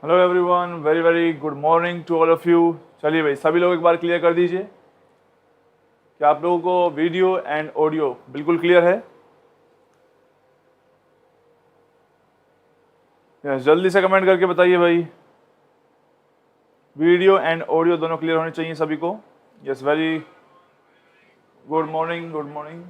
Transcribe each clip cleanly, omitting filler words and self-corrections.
Hello everyone, very very good morning to all of you. चलिए भाई, सभी लोग एक बार क्लियर कर दीजिए। क्या आप लोगों को वीडियो एंड ऑडियो बिल्कुल क्लियर है? यस, जल्दी से कमेंट करके बताइए भाई। वीडियो एंड ऑडियो दोनों क्लियर होने चाहिए सभी को। Yes, very good morning, good morning.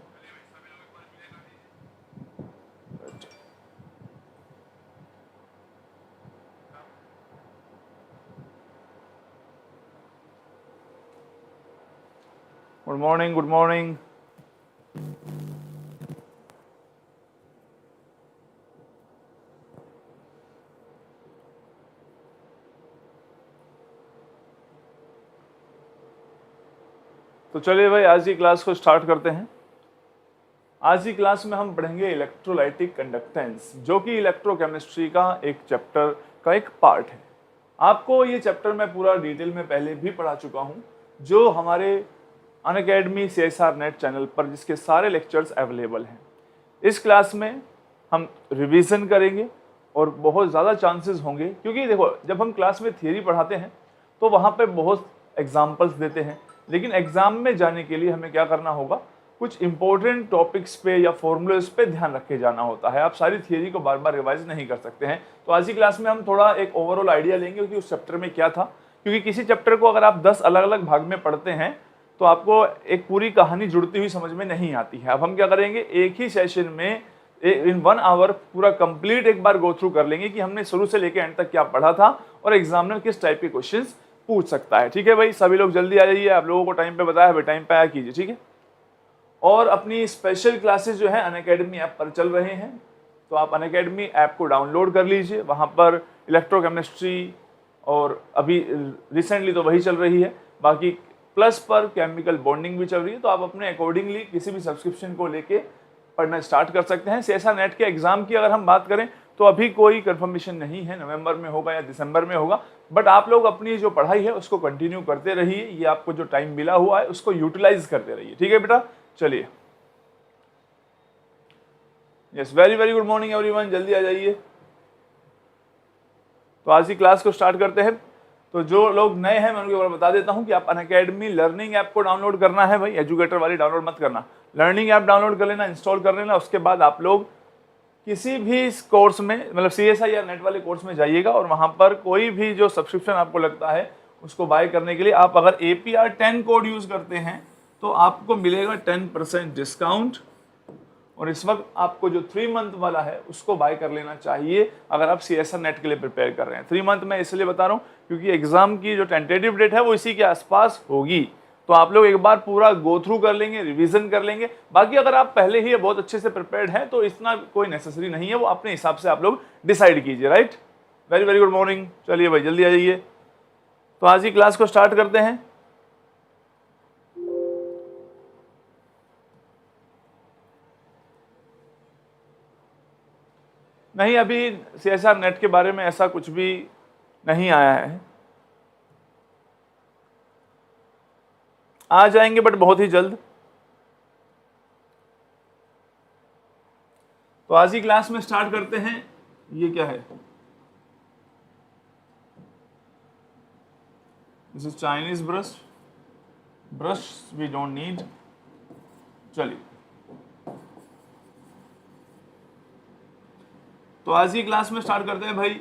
Good morning, good morning. तो चलिए भाई, आज की क्लास को स्टार्ट करते हैं। आज की क्लास में हम पढ़ेंगे इलेक्ट्रोलाइटिक कंडक्टेंस, जो कि इलेक्ट्रोकेमिस्ट्री का एक चैप्टर का एक पार्ट है। आपको ये चैप्टर मैं पूरा डिटेल में पहले भी पढ़ा चुका हूँ, जो हमारे अनअकैडमी CSR नेट चैनल पर, जिसके सारे लेक्चर्स अवेलेबल हैं। इस क्लास में हम रिवीजन करेंगे और बहुत ज़्यादा चांसेस होंगे, क्योंकि देखो, जब हम क्लास में थियरी पढ़ाते हैं तो वहाँ पे बहुत एग्जाम्पल्स देते हैं, लेकिन एग्जाम में जाने के लिए हमें क्या करना होगा, कुछ इंपॉर्टेंट टॉपिक्स पे या फॉर्मूलेस पे ध्यान रख के जाना होता है। आप सारी थियरी को बार बार रिवाइज नहीं कर सकते हैं। तो आज की क्लास में हम थोड़ा एक ओवरऑल आइडिया लेंगे कि उस चैप्टर में क्या था, क्योंकि किसी चैप्टर को अगर आप 10 अलग अलग भाग में पढ़ते हैं तो आपको एक पूरी कहानी जुड़ती हुई समझ में नहीं आती है। अब हम क्या करेंगे, एक ही सेशन में इन 1 आवर पूरा कंप्लीट एक बार गो थ्रू कर लेंगे कि हमने शुरू से लेकर एंड तक क्या पढ़ा था और एग्जामिनर किस टाइप के क्वेश्चंस पूछ सकता है। ठीक है भाई, सभी लोग जल्दी आ जाइए। आप लोगों को टाइम पे बताया है, टाइम पे आया कीजिए, ठीक है। और अपनी स्पेशल क्लासेस जो है अनअकैडमी ऐप पर चल रहे हैं, तो आप अनअकैडमी ऐप को डाउनलोड कर लीजिए। वहाँ पर इलेक्ट्रोकेमिस्ट्री और अभी रिसेंटली तो वही चल रही है, बाकी प्लस पर केमिकल बॉन्डिंग भी चल रही है। तो आप अपने अकॉर्डिंगली किसी भी सब्सक्रिप्शन को लेके पढ़ना स्टार्ट कर सकते हैं। CSR नेट के एग्जाम की अगर हम बात करें तो अभी कोई कंफर्मेशन नहीं है, नवंबर में होगा या दिसंबर में होगा, बट आप लोग अपनी जो पढ़ाई है उसको कंटिन्यू करते रहिए। ये आपको जो टाइम मिला हुआ है उसको यूटिलाइज करते रहिए, ठीक है बेटा। चलिए, yes, very very good morning everyone, जल्दी आ जाइए। तो आज की क्लास को स्टार्ट करते हैं। तो जो लोग नए हैं मैं उनको बता देता हूं कि आप अनअकैडमी लर्निंग ऐप को डाउनलोड करना है भाई। एजुकेटर वाली डाउनलोड मत करना, लर्निंग ऐप डाउनलोड कर लेना, इंस्टॉल कर लेना। उसके बाद आप लोग किसी भी कोर्स में, मतलब CSI या नेट वाले कोर्स में जाइएगा और वहां पर कोई भी जो सब्सक्रिप्शन आपको लगता है उसको बाय करने के लिए आप अगर APR 10 कोड यूज करते हैं तो आपको मिलेगा 10% डिस्काउंट। और इस वक्त आपको जो 3 मंथ वाला है उसको बाय कर लेना चाहिए अगर आप CSR नेट के लिए प्रिपेयर कर रहे हैं। 3 मंथ मैं इसलिए बता रहा हूँ क्योंकि एग्जाम की जो टेंटेटिव डेट है वो इसी के आसपास होगी। तो आप लोग एक बार पूरा गो थ्रू कर लेंगे, रिवीजन कर लेंगे। बाकी अगर आप पहले ही बहुत अच्छे से प्रिपेयर्ड हैं तो इतना कोई नेसेसरी नहीं है, वो अपने हिसाब से आप लोग डिसाइड कीजिए, right. Very very good morning. चलिए भाई, जल्दी आ जाइए। तो आज की क्लास को स्टार्ट करते हैं। नहीं, अभी CSR नेट के बारे में ऐसा कुछ भी नहीं आया है, आ जाएंगे बट बहुत ही जल्द। तो आज की क्लास में स्टार्ट करते हैं। ये क्या है? This is Chinese brush. Brush we don't need. चलिए, तो आज की क्लास में स्टार्ट करते हैं भाई,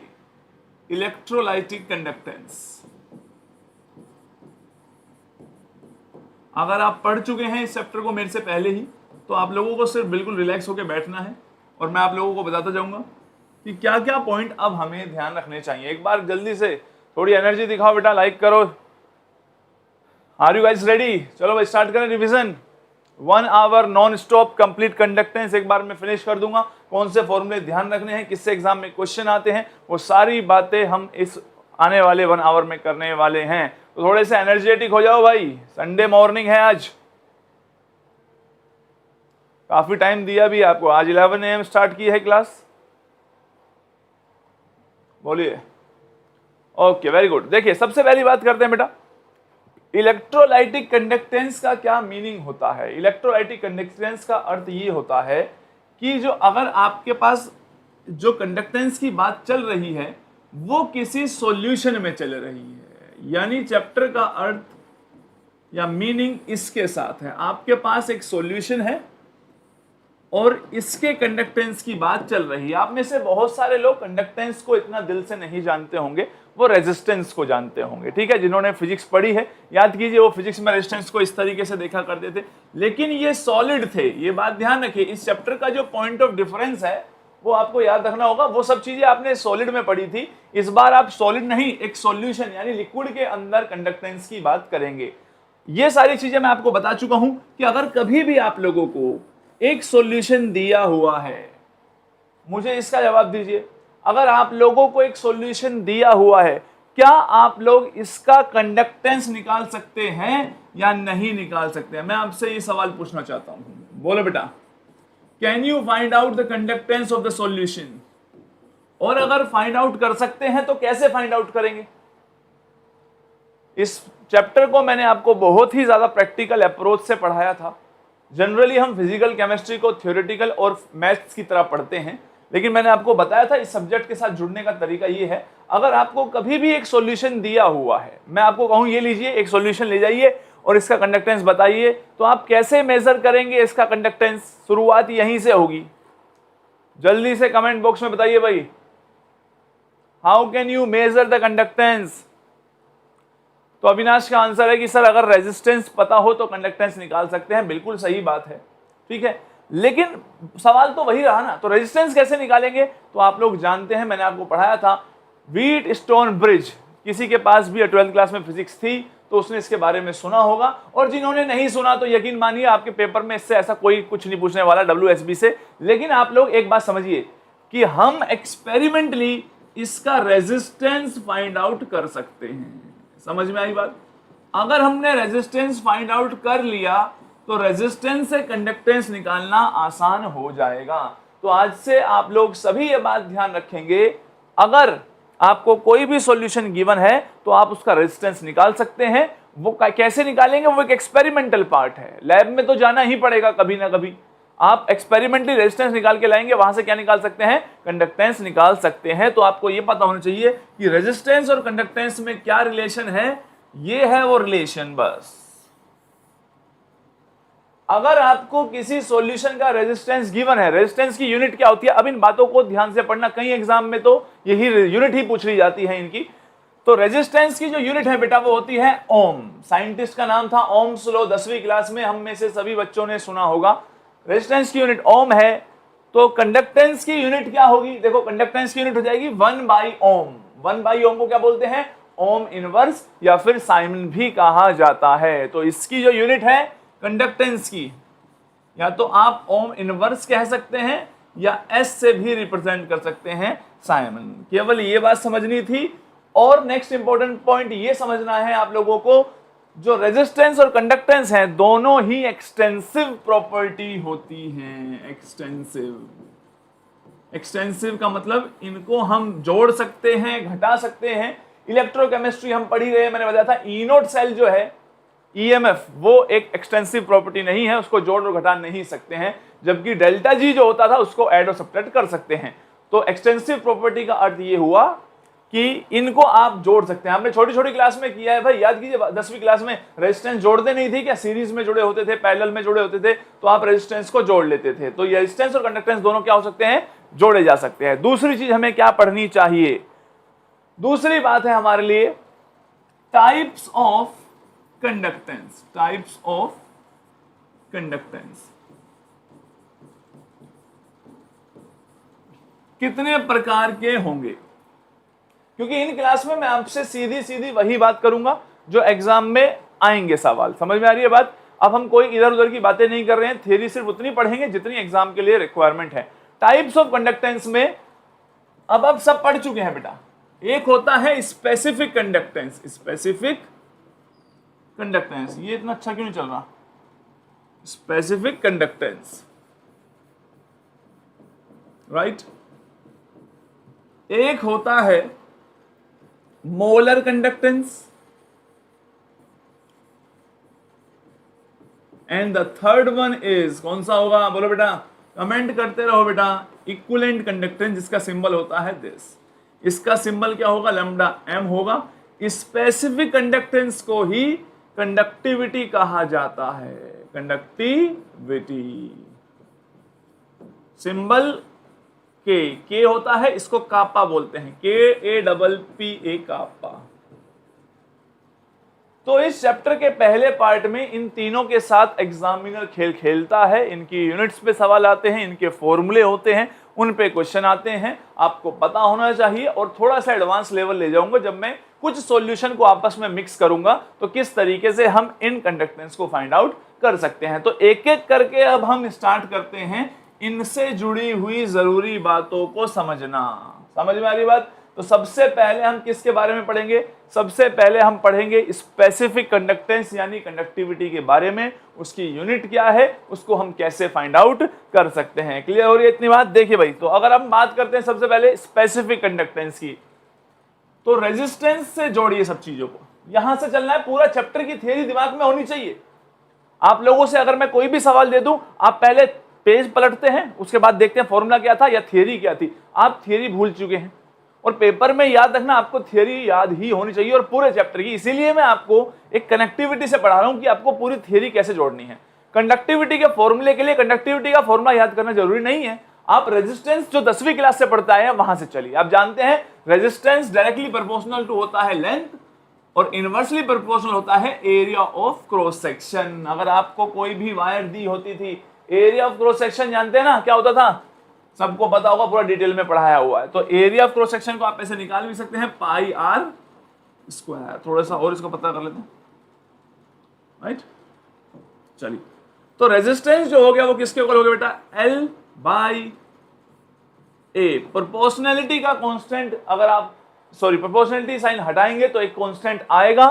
इलेक्ट्रोलाइटिक कंडक्टेंस। अगर आप पढ़ चुके हैं इस चैप्टर को मेरे से पहले ही तो आप लोगों को सिर्फ बिल्कुल रिलैक्स होकर बैठना है और मैं आप लोगों को बताता जाऊंगा कि क्या क्या पॉइंट अब हमें ध्यान रखने चाहिए। एक बार जल्दी से थोड़ी एनर्जी दिखाओ बेटा, लाइक करो। Are you guys ready? चलो भाई, स्टार्ट करें revision. 1 hour non stop complete conductance एक बार मैं फिनिश कर दूंगा। कौन से फॉर्मूले ध्यान रखने हैं, किससे एग्जाम में क्वेश्चन आते हैं, वो सारी बातें हम इस आने वाले 1 आवर में करने वाले हैं। तो थोड़े से एनर्जेटिक हो जाओ भाई, संडे मॉर्निंग है आज। काफी टाइम दिया भी आपको, आज 11 AM स्टार्ट की है क्लास। बोलिए। Okay, very good. देखिए, सबसे पहली बात करते हैं बेटा, इलेक्ट्रोलाइटिक कंडक्टेंस का क्या मीनिंग होता है। इलेक्ट्रोलाइटिक कंडक्टेंस का अर्थ ये होता है कि जो अगर आपके पास जो कंडक्टेंस की बात चल रही है वो किसी सॉल्यूशन में चल रही है। यानी चैप्टर का अर्थ या मीनिंग इसके साथ है, आपके पास एक सॉल्यूशन है और इसके कंडक्टेंस की बात चल रही है। आप में से बहुत सारे लोग कंडक्टेंस को इतना दिल से नहीं जानते होंगे, वो रेजिस्टेंस को जानते होंगे, ठीक है। जिन्होंने फिजिक्स पढ़ी है याद कीजिए, वो फिजिक्स में रेजिस्टेंस को इस तरीके से देखा करते थे, लेकिन ये सॉलिड थे। ये बात ध्यान रखिए, इस चैप्टर का जो पॉइंट ऑफ डिफरेंस है वो आपको याद रखना होगा। वो सब चीजें आपने सॉलिड में पढ़ी थी, इस बार आप सॉलिड नहीं, एक सॉल्यूशन यानी लिक्विड के अंदर कंडक्टेंस की बात करेंगे। ये सारी चीजें मैं आपको बता चुका हूं कि अगर कभी भी आप लोगों को एक सॉल्यूशन दिया हुआ है, मुझे इसका जवाब दीजिए, अगर आप लोगों को एक सॉल्यूशन दिया हुआ है, क्या आप लोग इसका कंडक्टेंस निकाल सकते हैं या नहीं निकाल सकते हैं? मैं आपसे ये सवाल पूछना चाहता हूं, बोलो बेटा, can you find out the conductance of the solution? और अगर फाइंड आउट कर सकते हैं तो कैसे फाइंड आउट करेंगे? इस चैप्टर को मैंने आपको बहुत ही ज्यादा प्रैक्टिकल अप्रोच से पढ़ाया था। जनरली हम फिजिकल केमिस्ट्री को थ्योरेटिकल और मैथ्स की तरह पढ़ते हैं, लेकिन मैंने आपको बताया था इस सब्जेक्ट के साथ जुड़ने का तरीका ये है, अगर आपको कभी भी एक सॉल्यूशन दिया हुआ है, मैं आपको कहूं ये लीजिए एक सॉल्यूशन ले जाइए और इसका कंडक्टेंस बताइए, तो आप कैसे मेजर करेंगे इसका कंडक्टेंस? शुरुआत यहीं से होगी। जल्दी से कमेंट बॉक्स में बताइए भाई, how can you measure the conductance? तो अविनाश का आंसर है कि सर अगर रेजिस्टेंस पता हो तो कंडक्टेंस निकाल सकते हैं। बिल्कुल सही बात है, ठीक है, लेकिन सवाल तो वही रहा ना, तो रेजिस्टेंस कैसे निकालेंगे? तो आप लोग जानते हैं, मैंने आपको पढ़ाया था व्हीट स्टोन ब्रिज। किसी के पास भी 12th क्लास में फिजिक्स थी तो उसने इसके बारे में सुना होगा, और जिन्होंने नहीं सुना तो यकीन मानिए आपके पेपर में इससे ऐसा कोई कुछ नहीं पूछने वाला WSB से। लेकिन आप लोग एक बात समझिए कि हम एक्सपेरिमेंटली इसका रेजिस्टेंस फाइंड आउट कर सकते हैं। समझ में आई बात? अगर हमने रेजिस्टेंस फाइंड आउट कर लिया तो रेजिस्टेंस से कंडक्टेंस निकालना आसान हो जाएगा। तो आज से आप लोग सभी ये बात ध्यान रखेंगे, अगर आपको कोई भी सॉल्यूशन गिवन है तो आप उसका रेजिस्टेंस निकाल सकते हैं। वो कैसे निकालेंगे? वो एक एक्सपेरिमेंटल पार्ट है, लैब में तो जाना ही पड़ेगा कभी ना कभी। आप एक्सपेरिमेंटली रेजिस्टेंस निकाल के लाएंगे, वहां से क्या निकाल सकते हैं? कंडक्टेंस निकाल सकते हैं। तो आपको ये पता होना चाहिए कि रेजिस्टेंस और कंडक्टेंस में क्या रिलेशन है, ये है वो रिलेशन बस। अगर आपको किसी सॉल्यूशन का रेजिस्टेंस गिवन है, रेजिस्टेंस की यूनिट क्या होती है, अब इन बातों को ध्यान से पढ़ना, कई एग्जाम में तो यही यूनिट ही पूछ ली जाती है इनकी। तो रेजिस्टेंस की जो यूनिट है बेटा वो होती है ओम। साइंटिस्ट का नाम था ओम्स लॉ, 10वीं क्लास में हम में से सभी बच्चों ने सुना होगा। रेजिस्टेंस की यूनिट ओम है, तो कंडक्टेंस की यूनिट क्या होगी? देखो कंडक्टेंस की यूनिट हो जाएगी 1/ओम। 1/ओम को क्या बोलते हैं? ओम इनवर्स, या फिर साइमन भी कहा जाता है। तो इसकी जो यूनिट है कंडक्टेंस की, या तो आप ओम इनवर्स कह सकते हैं या एस से भी रिप्रेजेंट कर सकते हैं साइमन। केवल ये बात समझनी थी। और नेक्स्ट इंपॉर्टेंट पॉइंट ये समझना है आप लोगों को, जो रेजिस्टेंस और कंडक्टेंस हैं दोनों ही एक्सटेंसिव प्रॉपर्टी होती हैं। एक्सटेंसिव का मतलब इनको हम जोड़ सकते हैं, घटा सकते हैं। इलेक्ट्रोकेमिस्ट्री हम पढ़ी गए, मैंने बताया था ई नोट सेल जो है EMF, वो एक एक्सटेंसिव प्रॉपर्टी नहीं है, उसको जोड़ और घटा नहीं सकते हैं, जबकि डेल्टा जी जो होता था उसको ऐड और सब्ट्रैक्ट कर सकते हैं। तो एक्सटेंसिव प्रॉपर्टी का अर्थ ये हुआ कि इनको आप जोड़ सकते हैं। हमने छोटी छोटी क्लास में किया है भाई, याद कीजिए 10वीं क्लास में रेजिस्टेंस जोड़ते नहीं थे क्या? सीरीज में जुड़े होते थे, पैरेलल में जुड़े होते थे, तो आप रेजिस्टेंस को जोड़ लेते थे। तो ये रेजिस्टेंस और कंडक्टेंस दोनों क्या हो सकते हैं? जोड़े जा सकते हैं। दूसरी चीज हमें क्या पढ़नी चाहिए? दूसरी बात है हमारे लिए types of conductance. Types of conductance कितने प्रकार के होंगे? क्योंकि इन क्लास में मैं आपसे सीधी सीधी वही बात करूंगा जो एग्जाम में आएंगे सवाल। समझ में आ रही है बात? अब हम कोई इधर उधर की बातें नहीं कर रहे हैं, थ्योरी सिर्फ उतनी पढ़ेंगे जितनी एग्जाम के लिए रिक्वायरमेंट है। टाइप्स ऑफ कंडक्टेंस में अब सब पढ़ चुके हैं बेटा। एक होता है स्पेसिफिक कंडक्टेंस। स्पेसिफिक कंडक्टेंस, ये इतना अच्छा क्यों नहीं चल रहा? Specific conductance, right. एक होता है molar conductance, and the third one is, कौन सा होगा? बोलो बेटा, कमेंट करते रहो बेटा। इक्विवेलेंट कंडक्टेंस, जिसका सिंबल होता है दिस। इसका सिंबल क्या होगा, लैम्डा m होगा। स्पेसिफिक कंडक्टेंस को ही कंडक्टिविटी कहा जाता है, कंडक्टिविटी। सिंबल के होता है, इसको कापा बोलते हैं, KAPPA कापा। तो इस चैप्टर के पहले पार्ट में इन तीनों के साथ एग्जामिनर खेल खेलता है, इनकी यूनिट्स पे सवाल आते हैं, इनके फॉर्मूले होते हैं, उन पे क्वेश्चन आते हैं, आपको पता होना चाहिए। और थोड़ा सा एडवांस लेवल ले जाऊंगा जब मैं कुछ सॉल्यूशन को आपस में मिक्स करूंगा, तो किस तरीके से हम इन कंडक्टेंस को फाइंड आउट कर सकते हैं। तो एक एक करके अब हम स्टार्ट करते हैं इनसे जुड़ी हुई जरूरी बातों को समझना। समझ में आ रही बात? तो सबसे पहले हम किसके बारे में पढ़ेंगे, सबसे पहले हम पढ़ेंगे स्पेसिफिक कंडक्टेंस यानी कंडक्टिविटी के बारे में। उसकी यूनिट क्या है, उसको हम कैसे फाइंड आउट कर सकते हैं। क्लियर हो रही है इतनी बात? देखिए भाई, तो अगर हम बात करते हैं सबसे पहले स्पेसिफिक कंडक्टेंस की, तो रेजिस्टेंस से जोड़िए सब चीजों को। यहां से चलना है, पूरा चैप्टर की थियरी दिमाग में होनी चाहिए। आप लोगों से अगर मैं कोई भी सवाल दे दूं, आप पहले पेज पलटते हैं, उसके बाद देखते हैं फॉर्मूला क्या था या थियरी क्या थी। आप थियरी भूल चुके हैं और पेपर में याद रखना, आपको थियरी याद ही होनी चाहिए और पूरे चैप्टर की। इसीलिए मैं आपको एक कनेक्टिविटी से पढ़ा रहा हूं कि आपको पूरी थियरी कैसे जोड़नी है। कंडक्टिविटी के फॉर्मूले के लिए कंडक्टिविटी का फॉर्मूला याद करना जरूरी नहीं है। आप रेजिस्टेंस जो 10वीं क्लास से पढ़ता है वहां से चलिए। आप जानते हैं रेजिस्टेंस डायरेक्टली प्रोपोर्शनल टू होता है लेंथ और इनवर्सली प्रोपोर्शनल होता है एरिया ऑफ क्रॉस सेक्शन। अगर आपको कोई भी वायर दी होती थी, एरिया ऑफ क्रॉस सेक्शन जानते हैं ना क्या होता था, सबको पता होगा, पूरा डिटेल में पढ़ाया हुआ है। तो एरिया ऑफ क्रॉस सेक्शन को आप ऐसे निकाल भी सकते हैं, पाई आर स्क्वायर। थोड़ा सा और इसको पता कर लेते हैं, राइट? चलिए, तो रेजिस्टेंस जो हो गया वो किसके इक्वल हो गया बेटा, L बाई ए। प्रोपोर्शनैलिटी का कांस्टेंट, अगर आप प्रोपोर्शनैलिटी साइन हटाएंगे तो एक कांस्टेंट आएगा,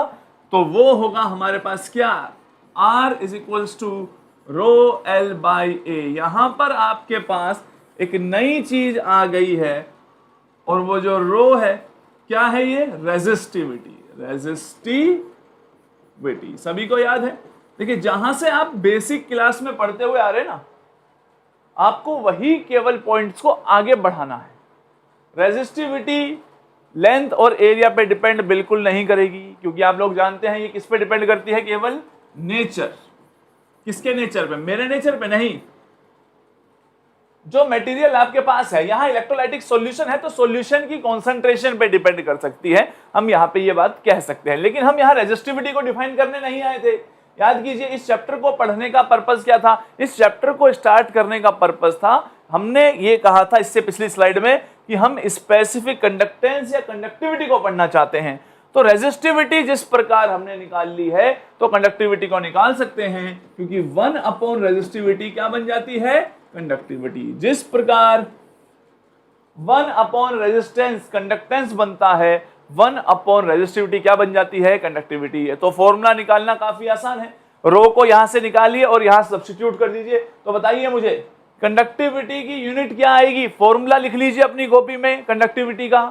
तो वो होगा हमारे पास क्या, R is equals to rho L by A. यहां पर आपके पास एक नई चीज आ गई है और वो जो रो है क्या है, ये रेजिस्टिविटी। रेजिस्टिविटी सभी को याद है। देखिए, जहां से आप बेसिक क्लास में पढ़ते हुए आ रहे हैं ना, आपको वही केवल पॉइंट्स को आगे बढ़ाना है। रेजिस्टिविटी लेंथ और एरिया पे डिपेंड बिल्कुल नहीं करेगी, क्योंकि आप लोग जानते हैं ये किस पे डिपेंड करती है, केवल नेचर। किसके नेचर पे? मेरे नेचर पे नहीं। जो मटेरियल आपके पास है, यहां इलेक्ट्रोलाइटिक सॉल्यूशन है तो सॉल्यूशन की कंसंट्रेशन पे डिपेंड कर सकती है, हम यहां पे ये बात कह सकते हैं। लेकिन हम यहां रेजिस्टिविटी को डिफाइन करने नहीं आए थे। याद कीजिए, इस चैप्टर को पढ़ने का पर्पस क्या था, इस चैप्टर को स्टार्ट करने का पर्पस था, हमने ये कहा था इससे पिछली स्लाइड में कि हम स्पेसिफिक कंडक्टेंस या कंडक्टिविटी को पढ़ना चाहते हैं। तो रेजिस्टिविटी जिस प्रकार हमने निकाल ली है, तो कंडक्टिविटी को निकाल सकते हैं, क्योंकि 1 अपॉन रेजिस्टिविटी क्या बन जाती है, कंडक्टिविटी। जिस प्रकार 1 अपॉन रेजिस्टेंस कंडक्टेंस बनता है, 1 अपॉन रेजिस्टिविटी क्या बन जाती है, कंडक्टिविटी है। तो फॉर्मूला निकालना काफी आसान है। रो को यहां से निकालिए और यहां सब्स्टिट्यूट कर दीजिए। तो बताइए मुझे, कंडक्टिविटी की यूनिट क्या आएगी, फॉर्मूला लिख लीजिए अपनी कॉपी में कंडक्टिविटी का,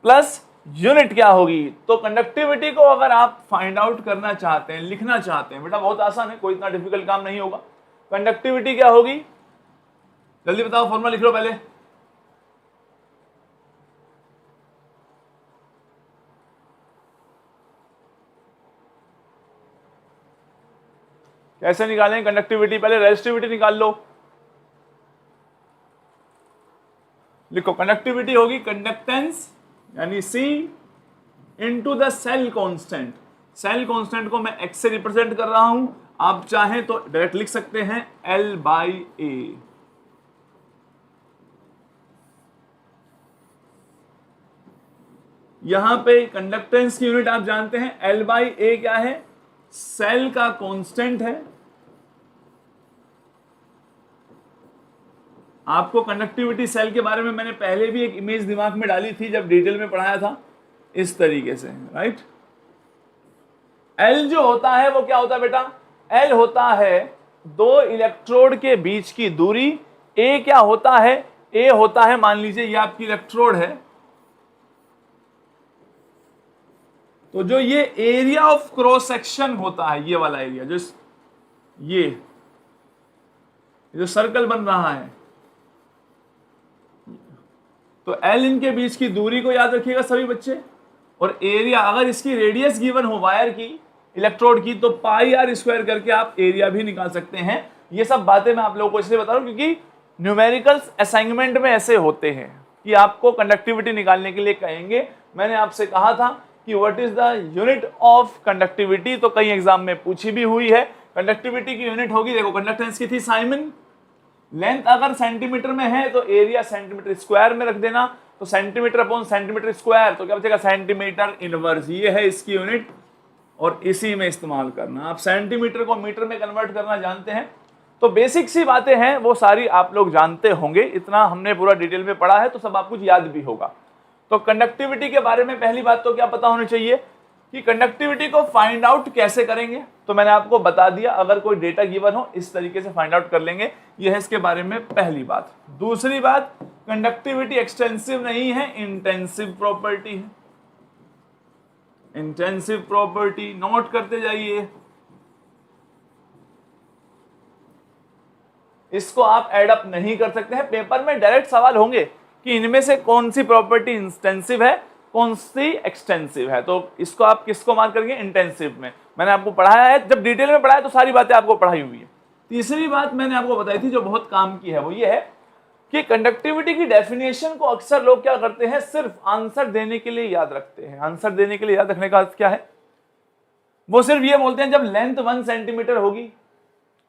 प्लस यूनिट क्या होगी। तो कंडक्टिविटी को अगर आप फाइंड आउट करना चाहते हैं, लिखना चाहते हैं, बेटा बहुत आसान है, कोई इतना डिफिकल्ट काम नहीं होगा। कंडक्टिविटी क्या होगी, जल्दी बताओ, फॉर्मूला लिख लो पहले। कैसे निकालें कंडक्टिविटी, पहले रेजिस्टिविटी निकाल लो। लिखो, कंडक्टिविटी होगी कंडक्टेंस यानी C into the cell constant. Cell constant को मैं X से रिप्रेजेंट कर रहा हूं, आप चाहें तो डायरेक्ट लिख सकते हैं L बाई ए। यहां पे कंडक्टेंस की यूनिट आप जानते हैं, L बाई ए क्या है, सेल का कांस्टेंट है। आपको कंडक्टिविटी सेल के बारे में मैंने पहले भी एक इमेज दिमाग में डाली थी जब डिटेल में पढ़ाया था, इस तरीके से, राइट। L जो होता है वो क्या होता है बेटा, L होता है दो इलेक्ट्रोड के बीच की दूरी। A क्या होता है, A होता है, मान लीजिए ये आपकी इलेक्ट्रोड है, तो जो ये एरिया ऑफ क्रॉस सेक्शन होता है, ये वाला एरिया, ये जो सर्कल बन रहा है, तो L इनके बीच की दूरी को याद रखिएगा सभी बच्चे, और एरिया, अगर इसकी रेडियस गिवन हो वायर की, इलेक्ट्रोड की, तो पाई आर स्क्वायर करके आप एरिया भी निकाल सकते हैं। ये सब बातें मैं आप लोगों को इसलिए बता रहा हूं क्योंकि न्यूमेरिकल्स असाइनमेंट में ऐसे होते हैं कि आपको कंडक्टिविटी निकालने के लिए कहेंगे। मैंने आपसे कहा था कि what is the unit of conductivity, तो कई एग्जाम में पूछी भी हुई है। कंडक्टिविटी की यूनिट होगी, देखो कंडक्टेंस की थी साइमन, लेंथ अगर सेंटीमीटर में है तो एरिया सेंटीमीटर स्क्वायर में रख देना, तो सेंटीमीटर अपॉन सेंटीमीटर स्क्वायर, तो क्या बचेगा सेंटीमीटर इनवर्स, ये है इसकी यूनिट और इसी में इस्तेमाल करना। आप सेंटीमीटर को मीटर में कन्वर्ट करना जानते हैं, तो बेसिक सी बातें हैं वो सारी आप लोग जानते होंगे, इतना हमने पूरा डिटेल में पढ़ा है तो सब आपको याद भी होगा। तो कंडक्टिविटी के बारे में पहली बात तो क्या पता होनी चाहिए कि कंडक्टिविटी को फाइंड आउट कैसे करेंगे, तो मैंने आपको बता दिया, अगर कोई डेटा गिवन हो इस तरीके से फाइंड आउट कर लेंगे, यह है इसके बारे में पहली बात। दूसरी बात, कंडक्टिविटी एक्सटेंसिव नहीं है, इंटेंसिव प्रॉपर्टी है। इंटेंसिव प्रॉपर्टी नोट करते जाइए, इसको आप एड अप नहीं कर सकते हैं। पेपर में डायरेक्ट सवाल होंगे कि इनमें से कौन सी प्रॉपर्टी इंटेंसिव है, कौन सी एक्सटेंसिव है, तो इसको आप किसको मार्क करेंगे, इंटेंसिव में। मैंने आपको पढ़ाया है, जब डिटेल में पढ़ाया तो सारी बातें आपको पढ़ाई हुई है। तीसरी बात मैंने आपको बताई थी जो बहुत काम की है, वो ये है कि कंडक्टिविटी की डेफिनेशन को अक्सर लोग क्या करते हैं, सिर्फ आंसर देने के लिए याद रखते हैं। आंसर देने के लिए याद रखने का अर्थ क्या है, वो सिर्फ ये बोलते हैं जब लेंथ 1 सेंटीमीटर होगी,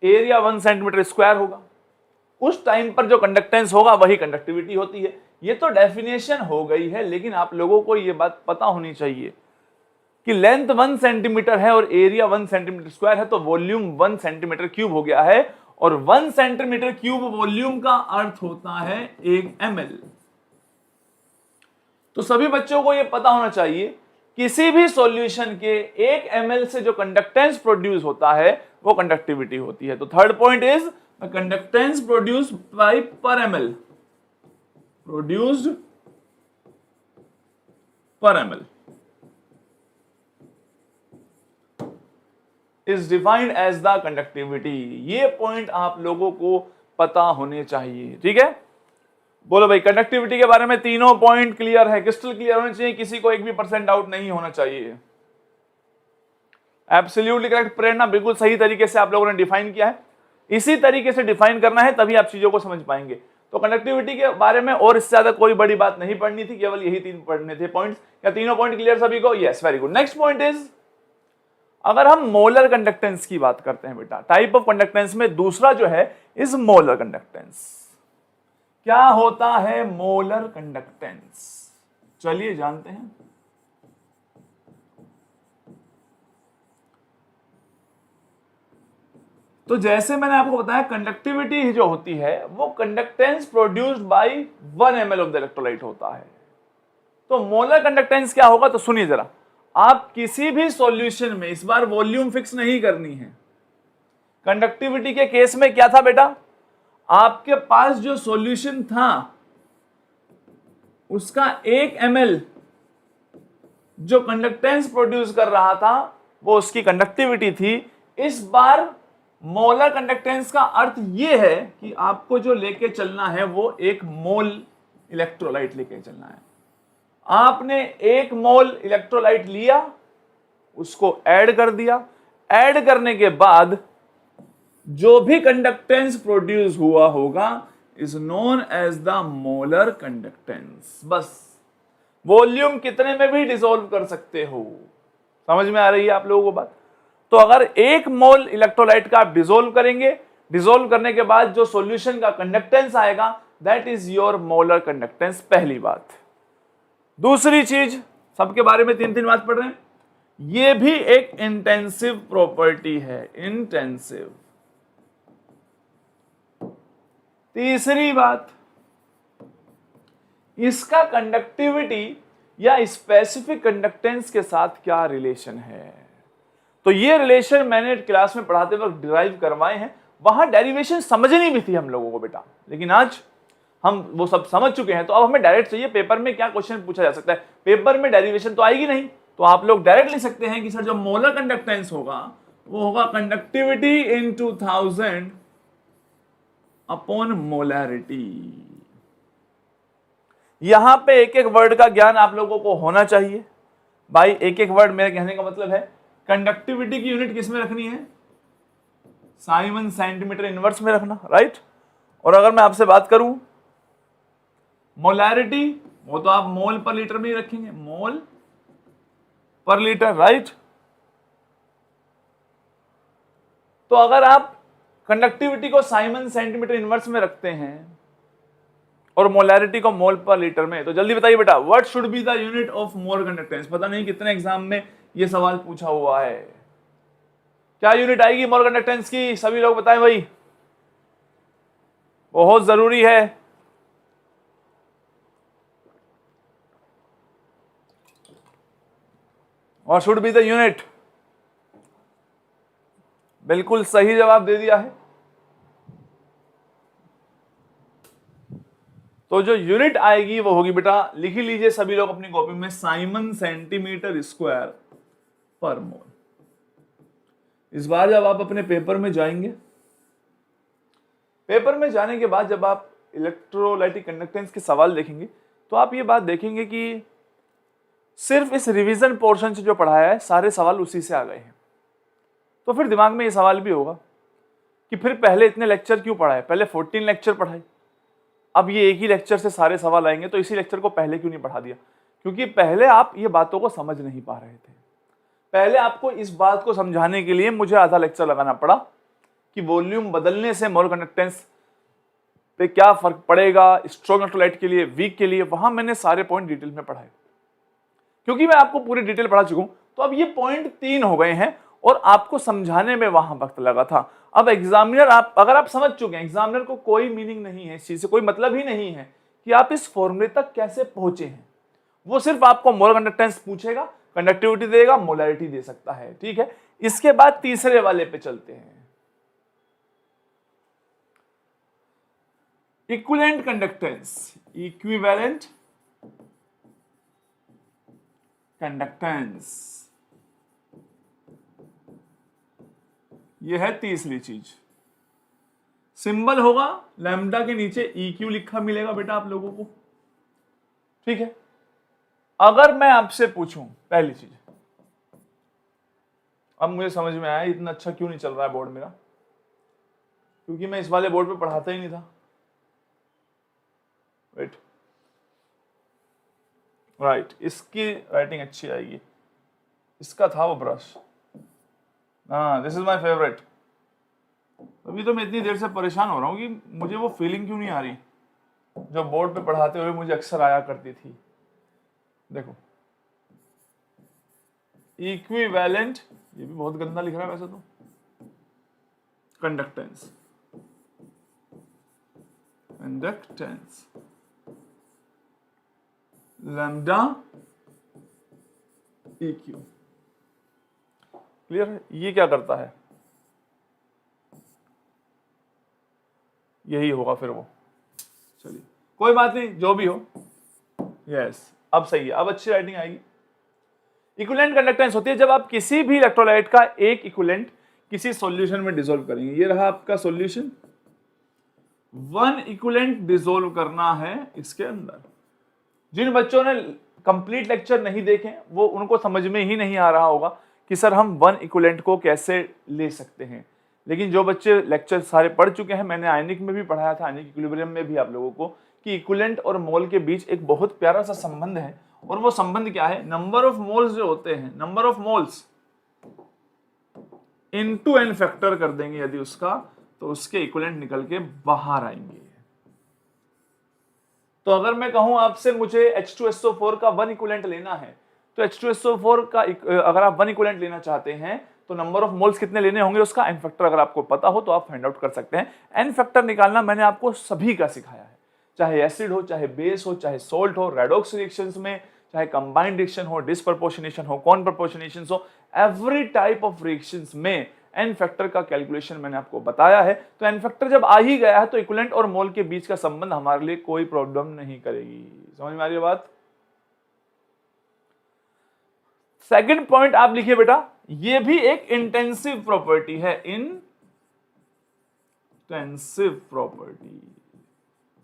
एरिया 1 सेंटीमीटर स्क्वायर होगा, उस टाइम पर जो कंडक्टेंस होगा वही कंडक्टिविटी होती है। ये तो डेफिनेशन हो गई है, लेकिन आप लोगों को ये बात पता होनी चाहिए कि लेंथ 1 सेंटीमीटर है और एरिया 1 सेंटीमीटर स्क्वायर है, तो वॉल्यूम 1 सेंटीमीटर क्यूब हो गया है, और 1 सेंटीमीटर क्यूब वॉल्यूम का अर्थ होता है 1 ml। तो सभी बच्चों को यह पता होना चाहिए, किसी भी सॉल्यूशन के 1 ml से जो कंडक्टेंस प्रोड्यूस होता है वो कंडक्टिविटी होती है। तो third point is conductance produced by per ml, produced per ml is defined as the conductivity. ये पॉइंट आप लोगों को पता होने चाहिए, ठीक है। बोलो भाई, कंडक्टिविटी के बारे में तीनों पॉइंट क्लियर है, क्रिस्टल क्लियर होने चाहिए, किसी को 1% डाउट नहीं होना चाहिए। एब्सोल्युटली करेक्ट प्रेरणा, बिल्कुल सही तरीके से आप लोगों ने डिफाइन किया है, इसी तरीके से डिफाइन करना है, तभी आप चीजों को समझ पाएंगे। तो कंडक्टिविटी के बारे में और इससे ज्यादा कोई बड़ी बात नहीं पढ़नी थी, केवल यही 3 पढ़ने थे पॉइंट्स। क्या तीनों पॉइंट क्लियर सभी को? Yes, very good. Next point is, अगर हम मोलर कंडक्टेंस की बात करते हैं बेटा, टाइप ऑफ कंडक्टेंस में दूसरा जो है इज मोलर कंडक्टेंस। क्या होता है मोलर कंडक्टेंस, चलिए जानते हैं। तो जैसे मैंने आपको बताया, कंडक्टिविटी जो होती है वो conductance produced bye 1 ml of the electrolyte होता है। तो मोलर कंडक्टेंस क्या होगा, तो सुनिए जरा, आप किसी भी सॉल्यूशन में इस बार वॉल्यूम फिक्स नहीं करनी है। कंडक्टिविटी के केस में क्या था बेटा, आपके पास जो सॉल्यूशन था उसका 1 ml जो कंडक्टेंस प्रोड्यूस कर रहा था वो उसकी कंडक्टिविटी थी। इस बार मोलर कंडक्टेंस का अर्थ यह है कि आपको जो लेके चलना है वो 1 मोल इलेक्ट्रोलाइट लेके चलना है। आपने 1 मोल इलेक्ट्रोलाइट लिया, उसको ऐड कर दिया, ऐड करने के बाद जो भी कंडक्टेंस प्रोड्यूस हुआ होगा is known as the molar conductance. बस, वॉल्यूम कितने में भी डिसॉल्व कर सकते हो। समझ में आ रही है आप लोगों को बात? तो अगर 1 मोल इलेक्ट्रोलाइट का आप डिसॉल्व करेंगे, डिसॉल्व करने के बाद जो सॉल्यूशन का कंडक्टेंस आएगा that is your molar conductance, पहली बात। दूसरी चीज, सबके बारे में 3 बात पढ़ रहे हैं, ये भी एक इंटेंसिव प्रॉपर्टी है, इंटेंसिव। तीसरी बात, इसका कंडक्टिविटी या स्पेसिफिक कंडक्टेंस के साथ क्या रिलेशन है। तो ये रिलेशन मैंने क्लास में पढ़ाते वक्त डिराइव करवाए हैं, वहां डेरिवेशन समझनी भी थी हम लोगों को बेटा, लेकिन आज हम वो सब समझ चुके हैं। तो अब हमें डायरेक्ट चाहिए पेपर में क्या क्वेश्चन पूछा जा सकता है। पेपर में डेरिवेशन तो आएगी नहीं, तो आप लोग डायरेक्ट लिख सकते हैं कि सर जो मोलर कंडक्टेंस होगा वो होगा कंडक्टिविटी इनटू 1000 अपॉन मोलैरिटी। यहां पे एक एक वर्ड का ज्ञान आप लोगों को होना चाहिए भाई। एक एक वर्ड मेरे कहने का मतलब है कंडक्टिविटी की यूनिट किस में रखनी है, साइमन सेंटीमीटर इनवर्स में रखना, राइट। और अगर मैं आपसे बात करूं मोलैरिटी, वो तो आप मोल पर लीटर में ही रखेंगे, मोल पर लीटर, राइट। तो अगर आप कंडक्टिविटी को साइमन सेंटीमीटर इनवर्स में रखते हैं और मोलैरिटी को मोल पर लीटर में, तो जल्दी बताइए बेटा what should be the unit of mole conductance. पता नहीं कितने एग्जाम में ये सवाल पूछा हुआ है, क्या यूनिट आएगी मोल कंडक्टेंस की, सभी लोग बताएं भाई, बहुत जरूरी है। What should be the unit, बिल्कुल सही जवाब दे दिया है। तो जो यूनिट आएगी वो होगी बेटा, लिख ही लीजिए सभी लोग अपनी कॉपी में, साइमन सेंटीमीटर स्क्वायर पर मोल। इस बार जब आप अपने पेपर में जाएंगे, पेपर में जाने के बाद जब आप इलेक्ट्रोलाइटिक कंडक्टेंस के सवाल देखेंगे तो आप ये बात देखेंगे कि सिर्फ इस रिवीजन पोर्शन से जो पढ़ाया है सारे सवाल उसी से आ गए हैं। तो फिर दिमाग में ये सवाल भी होगा कि फिर पहले इतने लेक्चर क्यों पढ़ाए, पहले 14 लेक्चर पढ़ाए, अब ये एक ही लेक्चर से सारे सवाल आएंगे, तो इसी लेक्चर को पहले क्यों नहीं पढ़ा दिया। क्योंकि पहले आप ये बातों को समझ नहीं पा रहे थे। पहले आपको इस बात को समझाने के लिए मुझे आधा लेक्चर लगाना पड़ा कि वॉल्यूम बदलने से मोल कंडक्टेंस पे क्या फर्क पड़ेगा, स्ट्रॉन्ग इलेक्ट्रोलाइट के लिए, वीक के लिए, वहां मैंने सारे पॉइंट डिटेल में पढ़ाए। क्योंकि मैं आपको पूरी डिटेल पढ़ा चुका हूं, तो अब ये पॉइंट 3 हो गए हैं और आपको समझाने में वहां वक्त लगा था। अब एग्जामिनर, अगर आप समझ चुके हैं, एग्जामिनर को कोई मीनिंग नहीं है इस चीज से, कोई मतलब ही नहीं है कि आप इस फॉर्मूले तक कैसे पहुंचे हैं। वो सिर्फ आपको मोल कंडक्टेंस पूछेगा, कंडक्टिविटी देगा, मोलैरिटी दे सकता है, ठीक है। इसके बाद तीसरे वाले पे चलते हैं, इक्विवेलेंट कंडक्टेंस, इक्विवेलेंट कंडक्टेंस, यह है तीसरी चीज। सिंबल होगा लैम्डा के नीचे EQ लिखा मिलेगा बेटा आप लोगों को, ठीक है। अगर मैं आपसे पूछूं, पहली चीज, अब मुझे समझ में आया इतना अच्छा क्यों नहीं चल रहा है बोर्ड मेरा, क्योंकि मैं इस वाले बोर्ड पे पढ़ाता ही नहीं था। वेट, राइट, इसकी राइटिंग अच्छी आएगी, इसका था वो ब्रश, हाँ दिस इज माय फेवरेट। अभी तो मैं इतनी देर से परेशान हो रहा हूँ कि मुझे वो फीलिंग क्यों नहीं आ रही जो बोर्ड पे पढ़ाते हुए मुझे अक्सर आया करती थी। देखो इक्विवेलेंट, ये भी बहुत गंदा लिख रहा है वैसे तो, conductance, conductance lambda EQ, clear है। ये क्या करता है, यही होगा फिर वो, चलिए कोई बात नहीं, जो भी हो। यस, अब सही है, अब अच्छी राइटिंग आएगी। इक्विवेलेंट कंडक्टेंस होती है जब आप किसी भी इलेक्ट्रोलाइट का एक इक्विवेलेंट किसी सॉल्यूशन में डिसॉल्व करेंगे। ये रहा आपका सॉल्यूशन, 1 इक्विवेलेंट डिसॉल्व करना है इसके अंदर। जिन बच्चों ने कंप्लीट लेक्चर नहीं देखे वो, उनको समझ में ही नहीं आ रहा होगा कि सर हम 1 इक्विवेलेंट को कैसे ले सकते हैं। लेकिन जो बच्चे लेक्चर सारे पढ़ चुके हैं, मैंने आयनिक में भी पढ़ाया था, आयनिक इक्विलिब्रियम में भी आप लोगों को, कि इक्विवेलेंट और मोल के बीच एक बहुत प्यारा सा संबंध है। और वो संबंध क्या है, नंबर ऑफ मोल्स जो होते हैं, number of moles into n factor कर देंगे यदि उसका, तो उसके इक्विवेलेंट निकल के बाहर आएंगे। तो अगर मैं कहूं आपसे मुझे H2SO4 का 1 इक्विवेलेंट लेना है, तो H2SO4 का अगर आप 1 इक्विवेलेंट लेना चाहते हैं तो नंबर ऑफ मोल्स कितने लेने होंगे, उसका n फैक्टर अगर आपको पता हो तो आप फाइंड आउट कर सकते हैं। n फैक्टर निकालना मैंने आपको सभी का सिखाया है, चाहे एसिड हो, चाहे बेस हो, चाहे सोल्ट हो, रेडॉक्स रिएक्शंस में, चाहे कंबाइंड रिएक्शन हो, डिसप्रपोर्शनेशन हो, कॉन प्रपोर्शनेशन हो, एवरी टाइप ऑफ रिएक्शंस में n फैक्टर का कैलकुलेशन मैंने आपको बताया है। तो n फैक्टर जब आ ही गया है तो इक्विवेलेंट और मोल के बीच का संबंध हमारे लिए कोई प्रॉब्लम नहीं करेगी। समझ में आ रही है बात। सेकंड पॉइंट आप लिखिए बेटा, ये भी एक इंटेंसिव प्रॉपर्टी है, इंटेंसिव प्रॉपर्टी।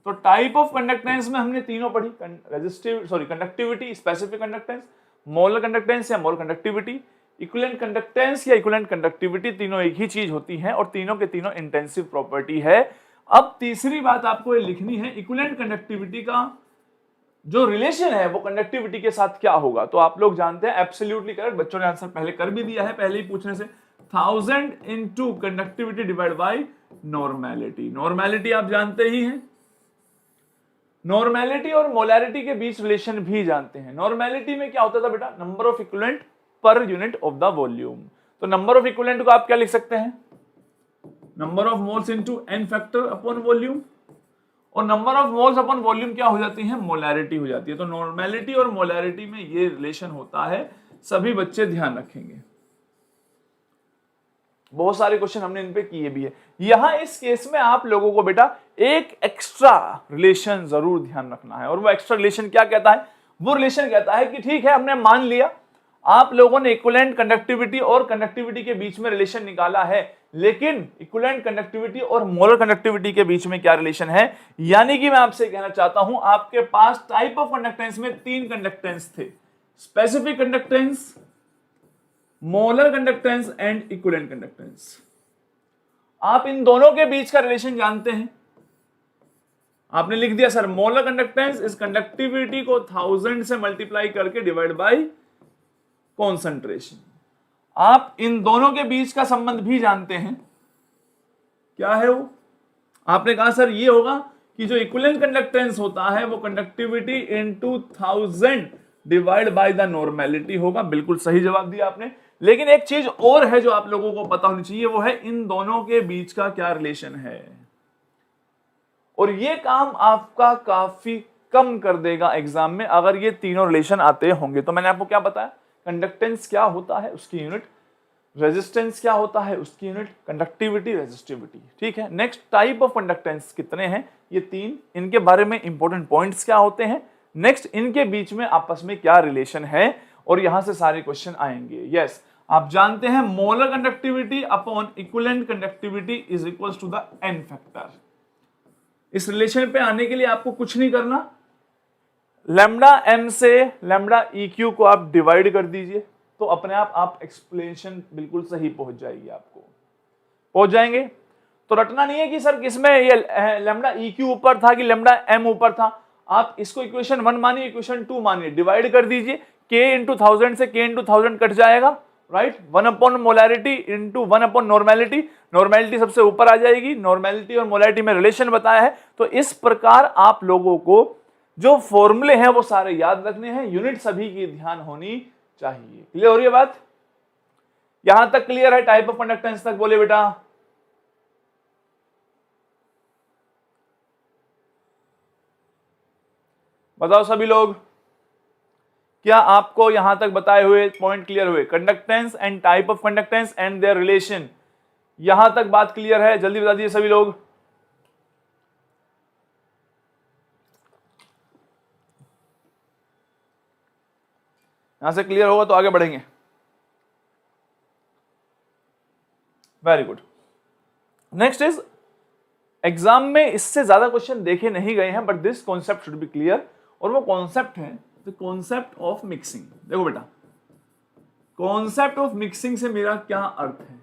तो टाइप ऑफ कंडक्टेंस में हमने तीनों पढ़ी, conductivity, specific conductance, molar conductance या मोलर कंडक्टिविटी, इक्विवेलेंट कंडक्टेंस या इक्विवेलेंट कंडक्टिविटी। तीनों एक ही चीज होती है और तीनों के तीनों इंटेंसिव प्रॉपर्टी है। अब तीसरी बात आपको ये लिखनी है, इक्विवेलेंट कंडक्टिविटी का जो रिलेशन है वो कंडक्टिविटी के साथ क्या होगा। तो आप लोग जानते हैं, एब्सोल्युटली करेक्ट, बच्चों ने आंसर पहले कर भी दिया है पहले ही पूछने से, 1000 into conductivity divide by normality. Normality आप जानते ही हैं, नॉर्मेलिटी और मोलैरिटी के बीच रिलेशन भी जानते हैं। नॉर्मेलिटी में क्या होता था बेटा, number of equivalent per unit of the volume. तो नंबर ऑफ इक्विवेलेंट को आप क्या लिख सकते हैं, number of moles into n factor upon volume, और number of moles upon volume क्या हो जाती है, मोलैरिटी हो जाती है। तो नॉर्मेलिटी और मोलैरिटी में ये रिलेशन होता है, सभी बच्चे ध्यान रखेंगे। बहुत सारे क्वेश्चन हमने इन पे किए भी है। यहां इस केस में आप लोगों को बेटा एक एक्स्ट्रा रिलेशन जरूर ध्यान रखना है, और वो एक्स्ट्रा रिलेशन क्या कहता है, वो रिलेशन कहता है कि ठीक है, हमने मान लिया आप लोगों ने इक्विवेलेंट कंडक्टिविटी और कंडक्टिविटी के बीच में रिलेशन निकाला है, लेकिन इक्विवेलेंट कंडक्टिविटी और मोलर कंडक्टिविटी के बीच में क्या रिलेशन है। यानी कि मैं आपसे कहना चाहता हूं, आपके पास टाइप ऑफ कंडक्टेंस में 3 कंडक्टेंस थे, specific conductance, molar conductance and equivalent conductance. आप इन दोनों के बीच का रिलेशन जानते हैं, आपने लिख दिया सर मोलर कंडक्टेंस इस कंडक्टिविटी को 1000 से मल्टीप्लाई करके डिवाइड बाय कॉन्सेंट्रेशन। आप इन दोनों के बीच का संबंध भी जानते हैं, क्या है वो, आपने कहा सर ये होगा कि जो इक्विवेलेंट कंडक्टेंस होता है वो conductivity into 1000 divide by the normality होगा। बिल्कुल सही जवाब दिया आपने। लेकिन एक चीज और है जो आप लोगों को पता होनी चाहिए, वो है इन दोनों के बीच का क्या रिलेशन है, और ये काम आपका काफी कम कर देगा एग्जाम में अगर ये तीनों रिलेशन आते होंगे। तो मैंने आपको क्या बताया, कंडक्टेंस क्या होता है उसकी यूनिट, रेजिस्टेंस क्या होता है उसकी यूनिट, कंडक्टिविटी, रेजिस्टिविटी, ठीक है। नेक्स्ट टाइप ऑफ कंडक्टेंस कितने हैं, ये 3, इनके बारे में इंपॉर्टेंट पॉइंट्स क्या होते हैं, नेक्स्ट इनके बीच में आपस में क्या रिलेशन है, और यहां से सारे क्वेश्चन आएंगे। यस, आप जानते हैं molar conductivity upon equivalent conductivity is equals to the n factor. इस रिलेशन पे आने के लिए आपको कुछ नहीं करना, लैम्डा m से लैम्डा eq को आप डिवाइड कर दीजिए, तो अपने आप एक्सप्लेनेशन बिल्कुल सही पहुंच जाएगी, आपको पहुंच जाएंगे। तो रटना नहीं है कि सर किसमें ये लैम्डा eq ऊपर था कि लैम्डा m ऊपर था। आप इसको इक्वेशन 1 मानिए, इक्वेशन 2 मानिए, डिवाइड कर दीजिए, k इंटू 1000 से k इंटू 1000 कट जाएगा, right. 1 upon molarity into 1 upon normality, normality सबसे ऊपर आ जाएगी, नॉर्मेलिटी और मोलैरिटी में रिलेशन बताया है। तो इस प्रकार आप लोगों को जो फॉर्मूले हैं वो सारे याद रखने हैं, यूनिट सभी की ध्यान होनी चाहिए। क्लियर हो रही है बात, यहां तक क्लियर है, टाइप ऑफ कंडक्टेंस तक बोले बेटा। बताओ सभी लोग, क्या आपको यहां तक बताए हुए पॉइंट क्लियर हुए, conductance and type of conductance and there relation, यहां तक बात क्लियर है, जल्दी बता दीजिए सभी लोग। यहां से क्लियर होगा तो आगे बढ़ेंगे। Very good. Next is, exam में इससे ज्यादा क्वेश्चन देखे नहीं गए हैं, but this concept should be clear, और वो कॉन्सेप्ट है द कॉन्सेप्ट ऑफ मिक्सिंग। देखो बेटा, कॉन्सेप्ट ऑफ मिक्सिंग से मेरा क्या अर्थ है,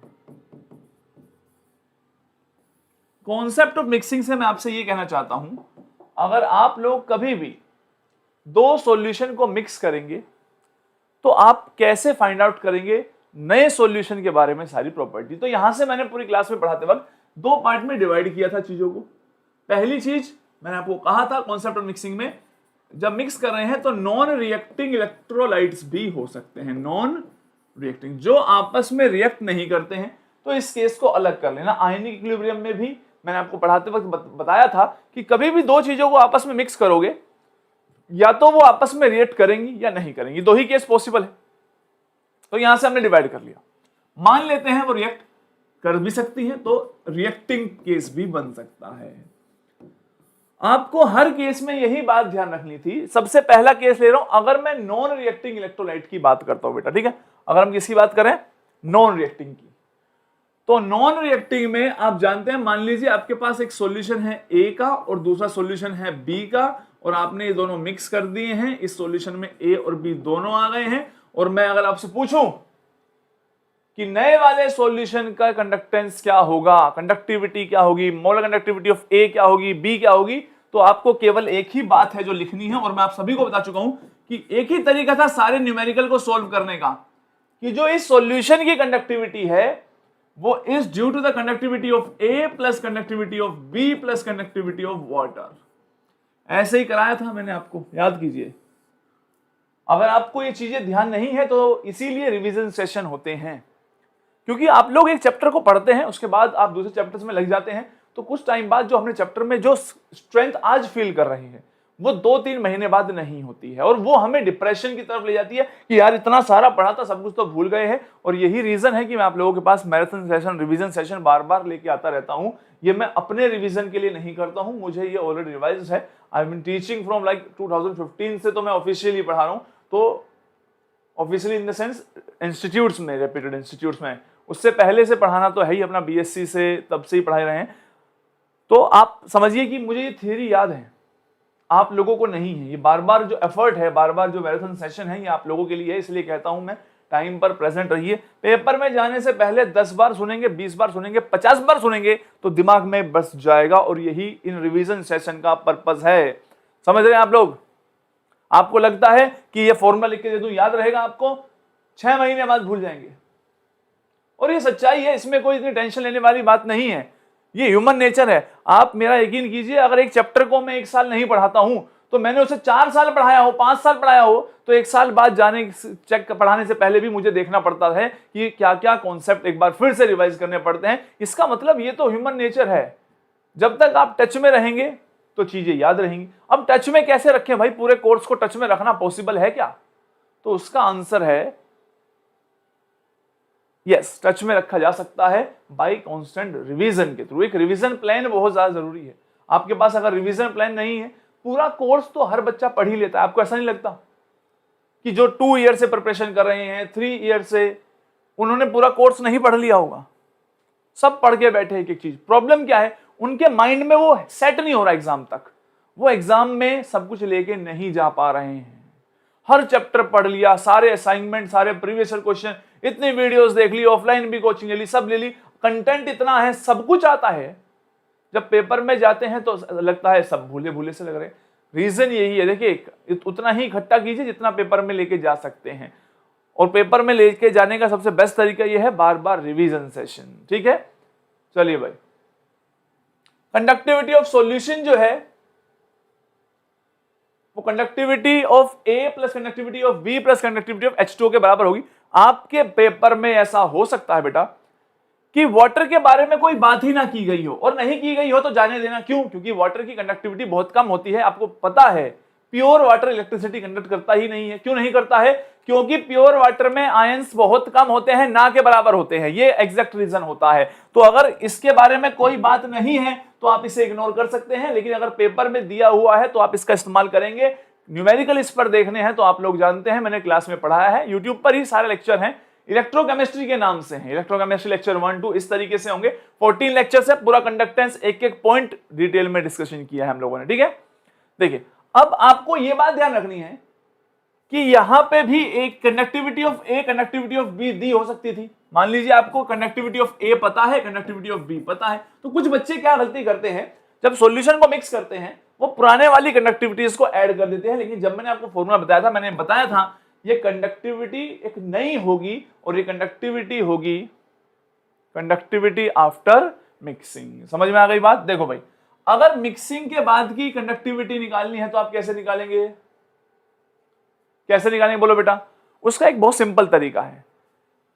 कॉन्सेप्ट ऑफ मिक्सिंग से मैं आपसे ये कहना चाहता हूं, अगर आप लोग कभी भी 2 सॉल्यूशन को मिक्स करेंगे तो आप कैसे फाइंड आउट करेंगे नए सॉल्यूशन के बारे में सारी प्रॉपर्टी। तो यहां से मैंने पूरी क्लास में पढ़ाते वक्त 2 पार्ट में डिवाइड किया था चीजों को। पहली चीज मैंने आपको कहा था कॉन्सेप्ट ऑफ मिक्सिंग में, जब मिक्स कर रहे हैं तो नॉन रिएक्टिंग इलेक्ट्रोलाइट्स भी हो सकते हैं, नॉन रिएक्टिंग, जो आपस में रिएक्ट नहीं करते हैं, तो इस केस को अलग कर लेना। आयनिक इक्विलिब्रियम में भी मैंने आपको पढ़ाते वक्त बताया था कि कभी भी 2 चीजों को आपस में मिक्स करोगे, या तो वो आपस में रिएक्ट करेंगी या नहीं करेंगी, 2 ही केस पॉसिबल है। तो यहां से हमने डिवाइड कर लिया, मान लेते हैं वो रिएक्ट कर भी सकती हैं, तो रिएक्टिंग केस भी बन सकता है। आपको हर केस में यही बात ध्यान रखनी थी। सबसे पहला केस ले रहा हूं, अगर मैं नॉन रिएक्टिंग इलेक्ट्रोलाइट की बात करता हूं बेटा, ठीक है, अगर हम किसकी बात करें, नॉन रिएक्टिंग की, तो नॉन रिएक्टिंग में आप जानते हैं, मान लीजिए आपके पास एक सॉल्यूशन है ए का और दूसरा सॉल्यूशन है बी का, और आपने ये दोनों मिक्स कर दिए हैं, इस सॉल्यूशन में ए और बी दोनों आ गए हैं, और मैं अगर आपसे पूछूं कि नए वाले सॉल्यूशन का कंडक्टेंस क्या होगा, कंडक्टिविटी क्या होगी, मोलर कंडक्टिविटी ऑफ ए क्या होगी, बी क्या होगी, तो आपको केवल एक ही बात है जो लिखनी है, और मैं आप सभी को बता चुका हूं कि एक ही तरीका था सारे न्यूमेरिकल को सॉल्व करने का, कि जो इस सॉल्यूशन की कंडक्टिविटी है वो is due to the conductivity of A plus conductivity of B plus conductivity of water. ऐसे ही कराया था मैंने आपको, याद कीजिए। अगर आपको ये चीजें ध्यान नहीं है तो इसीलिए रिवीजन सेशन होते हैं, क्योंकि आप लोग एक चैप्टर को पढ़ते हैं, उसके बाद आप दूसरे चैप्टर्स में लग जाते हैं, तो कुछ टाइम बाद जो हमने चैप्टर में जो स्ट्रेंथ आज फील कर रहे हैं वो 2-3 महीने बाद नहीं होती है, और वो हमें डिप्रेशन की तरफ ले जाती है कि यार इतना सारा पढ़ा था, सब कुछ तो भूल गए हैं। और यही रीजन है कि मैं आप लोगों के पास मैराथन सेशन, रिवीजन सेशन बार बार लेके आता रहता हूं। ये मैं अपने रिवीजन के लिए नहीं करता हूं, मुझे ये ऑलरेडी रिवाइज है। I been teaching from like 2015 से, तो मैं ऑफिशियली पढ़ा रहा हूं, तो officially in the sense institutes में, रेप्यूटेड इंस्टीट्यूट्स में। उससे पहले से पढ़ाना तो है ही, अपना बीएससी से तब से ही पढ़ा रहे हैं। तो आप समझिए कि मुझे ये थ्योरी याद है, आप लोगों को नहीं है। ये बार बार जो एफर्ट है, बार बार जो मैराथन सेशन है, ये आप लोगों के लिए है, इसलिए कहता हूं मैं टाइम पर प्रेजेंट रहिए। पेपर में जाने से पहले 10 बार सुनेंगे, 20 बार सुनेंगे, 50 बार सुनेंगे तो दिमाग में बस जाएगा, और यही इन रिवीजन सेशन का पर्पस है। समझ रहे हैं आप लोग? आपको लगता है कि ये फॉर्मूला लिख के दे दूं याद रहेगा आपको? 6 महीने बाद भूल जाएंगे, और ये सच्चाई है, इसमें कोई इतनी टेंशन लेने वाली बात नहीं है। ये ह्यूमन नेचर है। आप मेरा यकीन कीजिए, अगर एक चैप्टर को मैं 1 साल नहीं पढ़ाता हूं तो मैंने उसे 4 साल पढ़ाया हो, 5 साल पढ़ाया हो, तो 1 साल बाद जाने चेक पढ़ाने से पहले भी मुझे देखना पड़ता है कि क्या क्या कॉन्सेप्ट एक बार फिर से रिवाइज करने पड़ते हैं। इसका मतलब ये तो ह्यूमन नेचर है। जब तक आप टच में रहेंगे तो चीजें याद रहेंगी। अब टच में कैसे रखें भाई? पूरे कोर्स को टच में रखना पॉसिबल है क्या? तो उसका आंसर है यस, टच में रखा जा सकता है बाय कांस्टेंट रिवीजन के थ्रू। एक रिवीजन प्लान बहुत ज्यादा जरूरी है। आपके पास अगर रिवीजन प्लान नहीं है, पूरा कोर्स तो हर बच्चा पढ़ ही लेता है। आपको ऐसा नहीं लगता कि जो 2 ईयर से प्रिपरेशन कर रहे हैं, 3 ईयर से, उन्होंने पूरा कोर्स नहीं पढ़ लिया होगा? सब पढ़ के बैठे एक एक चीज। प्रॉब्लम क्या है? उनके माइंड में वो सेट नहीं हो रहा एग्जाम तक, वो एग्जाम में सब कुछ लेके नहीं जा पा रहे हैं। हर चैप्टर पढ़ लिया, सारे असाइनमेंट, सारे प्रीवियस ईयर क्वेश्चन, इतनी वीडियोस देख ली, ऑफलाइन भी कोचिंग ले ली, सब ले ली, कंटेंट इतना है, सब कुछ आता है। जब पेपर में जाते हैं तो लगता है सब भूले भूले से लग रहे। रीजन यही है, देखिए उतना ही इकट्ठा कीजिए जितना पेपर में लेके जा सकते हैं, और पेपर में लेके जाने का सबसे बेस्ट तरीका यह है बार बार रिवीजन सेशन। ठीक है, चलिए भाई। कंडक्टिविटी ऑफ सॉल्यूशन जो है वो conductivity of A plus conductivity of B plus conductivity of H2O के बराबर होगी। आपके पेपर में ऐसा हो सकता है बेटा कि वाटर के बारे में कोई बात ही ना की गई हो, और नहीं की गई हो तो जाने देना। क्यों? क्योंकि वाटर की कंडक्टिविटी बहुत कम होती है। आपको पता है प्योर वाटर इलेक्ट्रिसिटी कंडक्ट करता ही नहीं है। क्यों नहीं करता है? क्योंकि प्योर वाटर में आयंस बहुत कम होते हैं, ना के बराबर होते हैं। ये एग्जैक्ट रीजन होता है। तो अगर इसके बारे में कोई बात नहीं है तो आप इसे इग्नोर कर सकते हैं, लेकिन अगर पेपर में दिया हुआ है तो आप इसका इस्तेमाल करेंगे। न्यूमेरिकल इस पर देखने हैं तो आप लोग जानते हैं, मैंने क्लास में पढ़ाया है, यूट्यूब पर ही सारे लेक्चर हैं, इलेक्ट्रोकेमिस्ट्री के नाम से हैं। इलेक्ट्रोकेमिस्ट्री लेक्चर 1, 2 इस तरीके से होंगे। 14 लेक्चर से पूरा कंडक्टेंस एक एक पॉइंट डिटेल में डिस्कशन किया है हम लोगों ने। ठीक है, देखिए अब आपको यह बात ध्यान रखनी है कि यहां पे भी एक conductivity of A conductivity of be the हो सकती थी। मान लीजिए आपको कंडक्टिविटी ऑफ ए पता है, कंडक्टिविटी ऑफ बी पता है, तो कुछ बच्चे क्या गलती करते हैं, जब सॉल्यूशन को मिक्स करते हैं वो पुराने वाली कंडक्टिविटीज को ऐड कर देते हैं। लेकिन जब मैंने आपको फॉर्मूला बताया था, मैंने बताया था ये कंडक्टिविटी एक नई होगी, और ये कंडक्टिविटी होगी कंडक्टिविटी आफ्टर मिक्सिंग। समझ में आ गई बात? देखो भाई, अगर मिक्सिंग के बाद की कंडक्टिविटी निकालनी है तो आप कैसे निकालेंगे? कैसे निकालेंगे बोलो बेटा? उसका एक बहुत सिंपल तरीका है।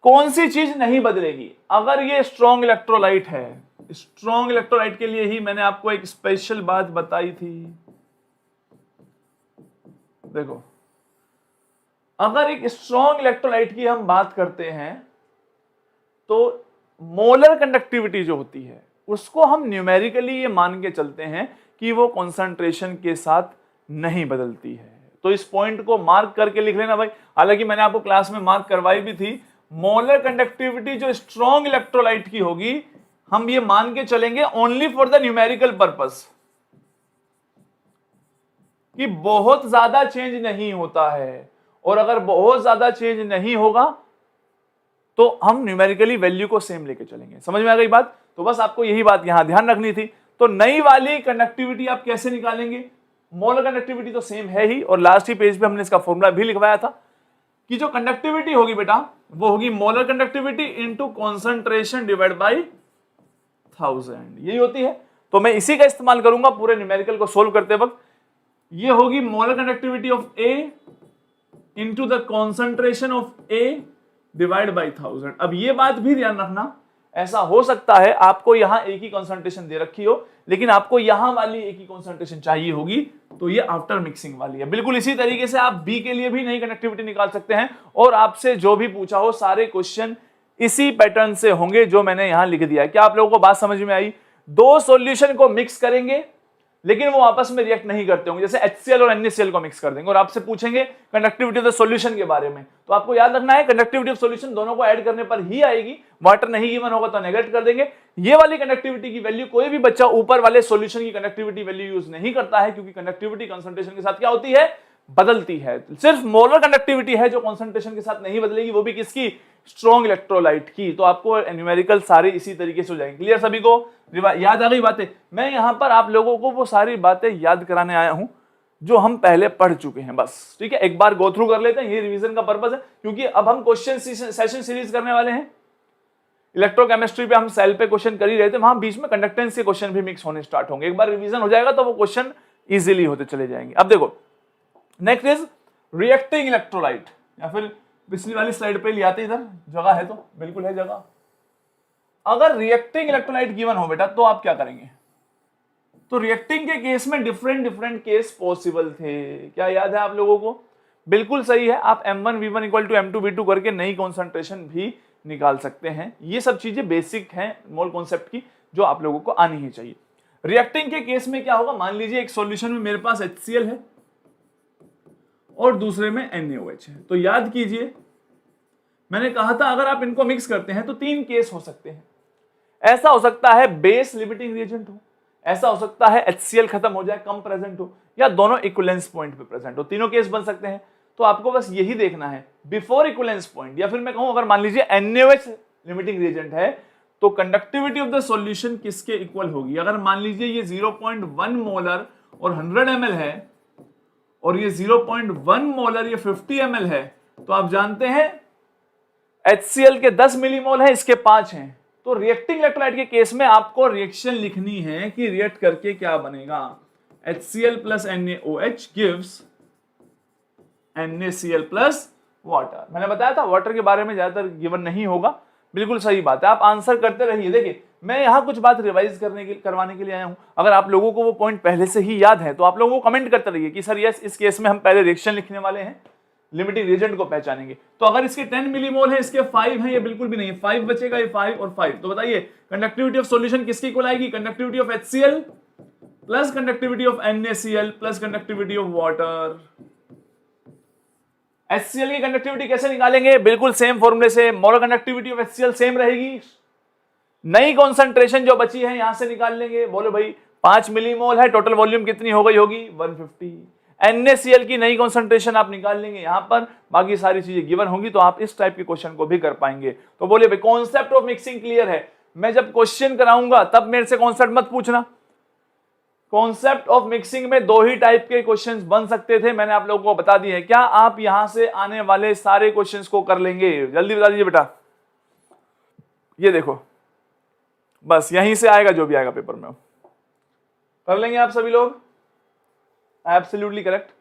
कौन सी चीज नहीं बदलेगी? अगर ये स्ट्रॉन्ग इलेक्ट्रोलाइट है, स्ट्रॉन्ग इलेक्ट्रोलाइट के लिए ही मैंने आपको एक स्पेशल बात बताई थी। देखो, अगर एक स्ट्रॉन्ग इलेक्ट्रोलाइट की हम बात करते हैं तो मोलर कंडक्टिविटी जो होती है उसको हम न्यूमेरिकली ये मान के चलते हैं कि वो कॉन्सेंट्रेशन के साथ नहीं बदलती है। तो इस पॉइंट को मार्क करके लिख लेना भाई। हालांकि मैंने आपको क्लास में मार्क करवाई भी थी, मोलर कंडक्टिविटी जो स्ट्रॉन्ग इलेक्ट्रोलाइट की होगी, हम ये मान के चलेंगे only for the numerical purpose कि बहुत ज्यादा चेंज नहीं होता है, और अगर बहुत ज्यादा चेंज नहीं होगा तो हम न्यूमेरिकली वैल्यू को सेम लेके चलेंगे। समझ में आ गई बात? तो बस आपको यही बात यहां ध्यान रखनी थी। तो नई वाली कंडक्टिविटी आप कैसे निकालेंगे? मोलर कंडक्टिविटी तो सेम है ही, और लास्ट ही पेज पे हमने इसका फॉर्मूला भी लिखवाया था कि जो कंडक्टिविटी होगी बेटा वो होगी molar conductivity into concentration divide by 1000, यही होती है। तो मैं इसी का इस्तेमाल करूंगा पूरे न्यूमेरिकल को सोल्व करते वक्त। ये होगी molar conductivity of A into the concentration of A divide by 1000। अब ये बात भी ध्यान रखना, ऐसा हो सकता है आपको यहां एक ही कॉन्सेंट्रेशन दे रखी हो, लेकिन आपको यहां वाली एक ही कॉन्सेंट्रेशन चाहिए होगी, तो ये आफ्टर मिक्सिंग वाली है। बिल्कुल इसी तरीके से आप बी के लिए भी नई कनेक्टिविटी निकाल सकते हैं, और आपसे जो भी पूछा हो सारे क्वेश्चन इसी पैटर्न से होंगे जो मैंने यहां लिख दिया है। क्या आप लोगों को बात समझ में आई? दो सॉल्यूशन को मिक्स करेंगे लेकिन वो आपस में रिएक्ट नहीं करते होंगे, जैसे HCl और NaCl को मिक्स कर देंगे और आपसे पूछेंगे कंडक्टिविटी ऑफ द सॉल्यूशन के बारे में, तो आपको याद रखना है कंडक्टिविटी ऑफ सॉल्यूशन दोनों को ऐड करने पर ही आएगी, वाटर नहीं गिवन होगा तो नेगलेक्ट कर देंगे। ये वाली कंडक्टिविटी की वैल्यू कोई भी बच्चा ऊपर वाले सॉल्यूशन की कंडक्टिविटी वैल्यू यूज नहीं करता है, क्योंकि कंडक्टिविटी कंसंट्रेशन के साथ क्या होती है? बदलती है। सिर्फ मोलर कंडक्टिविटी है जो कंसंट्रेशन के साथ नहीं बदलेगी, वो भी किसकी? स्ट्रॉन्ग इलेक्ट्रोलाइट की। तो आपको न्यूमेरिकल सारे इसी तरीके से हो जाएंगे। क्लियर सभी को? याद आ गई बातें? मैं यहां पर आप लोगों को वो सारी बातें याद कराने आया हूं जो हम पहले पढ़ चुके हैं, बस ठीक है। एक बार गो थ्रू कर लेते हैं, ये रिवीजन का पर्पस है, क्योंकि अब हम क्वेश्चन सेशन सीरीज करने वाले हैं। इलेक्ट्रोकेमिस्ट्री पे हम सेल पे क्वेश्चन कर ही रहे थे, वहां बीच में कंडक्टेंस के क्वेश्चन भी मिक्स होने स्टार्ट होंगे। एक बार रिवीजन हो जाएगा तो वो क्वेश्चन इजीली होते चले जाएंगे। अब देखो नेक्स्ट इज रिएक्टिंग इलेक्ट्रोलाइट, या फिर पिछली वाली स्लाइड पे ले आते, इधर जगह है तो बिल्कुल है जगह। अगर रिएक्टिंग इलेक्ट्रोलाइट गिवन हो बेटा तो आप क्या करेंगे? तो रिएक्टिंग के केस में डिफरेंट केस पॉसिबल थे, क्या याद है आप लोगों को? बिल्कुल सही है, आप M1V1 इक्वल टू M2V2 करके नई कॉन्सेंट्रेशन भी निकाल सकते हैं। ये सब चीजें बेसिक हैं मोल कॉन्सेप्ट की, जो आप लोगों को आनी ही चाहिए। रिएक्टिंग के केस में क्या होगा? मान लीजिए एक सॉल्यूशन में मेरे पास HCl है और दूसरे में NaOH है। तो याद कीजिए मैंने कहा था अगर आप इनको मिक्स करते हैं तो तीन केस हो सकते हैं। ऐसा हो सकता है बेस लिमिटिंग रिएजेंट हो, ऐसा हो सकता है HCl खत्म हो जाए, कम प्रेजेंट हो, या दोनों इक्विवेलेंस पॉइंट पे प्रेजेंट हो। तीनों केस बन सकते हैं। तो आपको बस यही देखना है बिफोर इक्विवेलेंस पॉइंट, या फिर मैं कहूं अगर मान लीजिए NaOH लिमिटिंग रिएजेंट है तो कंडक्टिविटी ऑफ द सॉल्यूशन किसके इक्वल होगी? अगर मान लीजिए ये 0.1 मोलर और 100 ml है, और ये 0.1 मोलर ये 50 ml है, तो आप जानते हैं HCl के 10 मिलीमोल है, इसके 5 हैं। तो रिएक्टिंग इलेक्ट्रोलाइट के केस में आपको रिएक्शन लिखनी है कि रिएक्ट करके क्या बनेगा। HCl plus NaOH gives NaCl plus water. मैंने बताया था वाटर के बारे में ज्यादातर गिवन नहीं होगा, बिल्कुल सही बात है, आप आंसर करते रहिए। देखिए मैं यहां कुछ बात रिवाइज करवाने के लिए आया हूं। अगर आप लोगों को वो पॉइंट पहले से ही याद है तो आप लोगों को कमेंट करते रहिए कि सर यस इस केस में हम पहले रिएक्शन लिखने वाले हैं, लिमिटिंग रिएजेंट को पहचानेंगे। तो अगर इसके 10 मिलीमोल है, इसके 5 हैं, ये बिल्कुल भी नहीं है, 5 बचेगा, ये 5 और 5। तो बताइए कंडक्टिविटी ऑफ सॉल्यूशन किसकी इक्वल आएगी? Conductivity of HCl plus conductivity of NaCl plus conductivity of water. HCl की कंडक्टिविटी कैसे निकालेंगे? बिल्कुल सेम फॉर्मूले से, molar conductivity of HCl same रहेगी, नई कॉन्सेंट्रेशन जो बची है यहां से निकाल लेंगे। बोलो भाई 5 मिलीमोल है, टोटल वॉल्यूम कितनी हो गई होगी? 150। NaCl की नई कॉन्सेंट्रेशन आप निकाल लेंगे यहां पर, बाकी सारी चीजें गिवन होंगी, तो आप इस टाइप के क्वेश्चन को भी कर पाएंगे। तो बोले भाई कॉन्सेप्ट ऑफ मिक्सिंग क्लियर है। मैं जब क्वेश्चन कराऊंगा तब मेरे से कॉन्सेप्ट मत पूछना। कॉन्सेप्ट ऑफ मिक्सिंग में दो ही टाइप के क्वेश्चंस बन सकते थे, मैंने आप लोगों को बता दिए। क्या आप यहां से आने वाले सारे क्वेश्चंस को कर लेंगे? जल्दी बता दीजिए बेटा। ये देखो बस यहीं से आएगा जो भी आएगा पेपर में, कर लेंगे आप सभी लोग? Absolutely correct.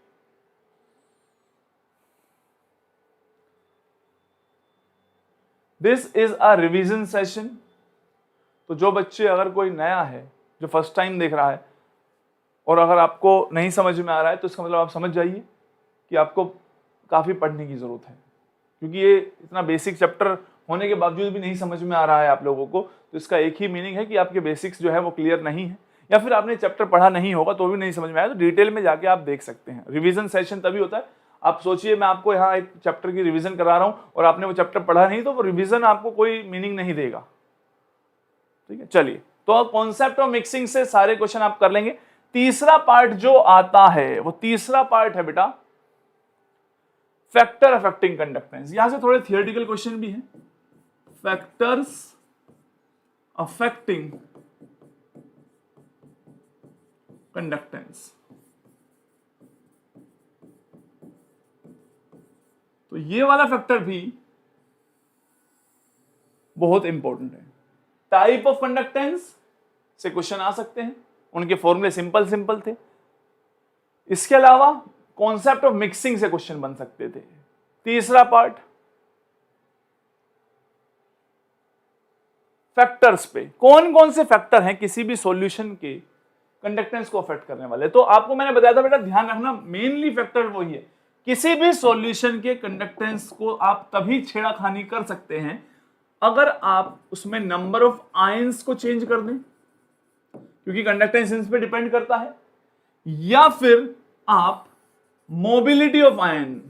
This is a revision session. तो जो बच्चे, अगर कोई नया है जो फर्स्ट टाइम देख रहा है और अगर आपको नहीं समझ में आ रहा है तो इसका मतलब आप समझ जाइए कि आपको काफ़ी पढ़ने की ज़रूरत है, क्योंकि ये इतना बेसिक चैप्टर होने के बावजूद भी नहीं समझ में आ रहा है आप लोगों को। तो इसका एक ही मीनिंग है कि आपके बेसिक्स जो है वो क्लियर नहीं है, या फिर आपने चैप्टर पढ़ा नहीं होगा तो भी नहीं समझ में आया, तो डिटेल में जाके आप देख सकते हैं। रिवीजन सेशन तभी होता है आप सोचिए मैं आपको यहाँ एक चैप्टर की रिवीजन करा रहा हूं और आपने वो चैप्टर पढ़ा नहीं तो वो रिवीजन आपको कोई मीनिंग नहीं देगा। ठीक है, चलिए तो कॉन्सेप्ट ऑफ मिक्सिंग से सारे क्वेश्चन आप कर लेंगे। तीसरा पार्ट जो आता है वो तीसरा पार्ट है बेटा फैक्टर अफेक्टिंग कंडक्टेंस। यहां से थोड़े थियोरेटिकल क्वेश्चन भी हैं। फैक्टर्स अफेक्टिंग कंडक्टेंस, तो ये वाला फैक्टर भी बहुत इंपॉर्टेंट है। टाइप ऑफ कंडक्टेंस से क्वेश्चन आ सकते हैं, उनके फॉर्मूले सिंपल सिंपल थे। इसके अलावा कॉन्सेप्ट ऑफ मिक्सिंग से क्वेश्चन बन सकते थे। तीसरा पार्ट फैक्टर्स पे, कौन कौन से फैक्टर हैं किसी भी सॉल्यूशन के कंडक्टेंस को अफेक्ट करने वाले। तो आपको मैंने बताया था बेटा ध्यान रखना, मेनली फैक्टर वही है, किसी भी सॉल्यूशन के कंडक्टेंस को आप तभी छेड़खानी कर सकते हैं अगर आप उसमें नंबर ऑफ आयंस को चेंज कर दें, क्योंकि कंडक्टेंस इस पे डिपेंड करता है, या फिर आप मोबिलिटी ऑफ आयन,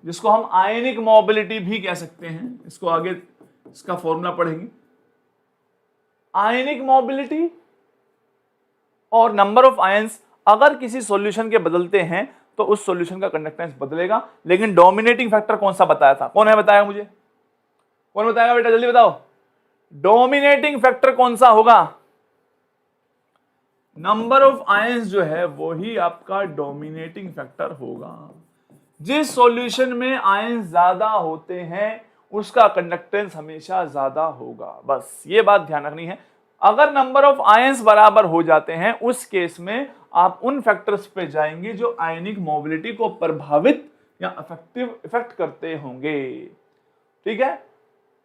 जिसको हम आयनिक मोबिलिटी भी कह सकते हैं, इसको आगे इसका फॉर्मूला पढ़ेंगे। आयनिक मोबिलिटी और नंबर ऑफ आयंस अगर किसी सॉल्यूशन के बदलते हैं तो उस सॉल्यूशन का कंडक्टेंस बदलेगा। लेकिन डोमिनेटिंग फैक्टर कौन सा बताया था, कौन है बताएगा मुझे, कौन बताएगा बेटा जल्दी बताओ। डोमिनेटिंग फैक्टर कौन सा होगा, नंबर ऑफ आयंस जो है वो ही आपका डोमिनेटिंग फैक्टर होगा। जिस सॉल्यूशन में आयंस ज्यादा होते हैं उसका कंडक्टेंस हमेशा ज्यादा होगा, बस ये बात ध्यान रखनी है। अगर नंबर ऑफ आयंस बराबर हो जाते हैं उस केस में आप उन फैक्टर्स पे जाएंगे जो आयनिक मोबिलिटी को प्रभावित या इफेक्ट करते होंगे। ठीक है,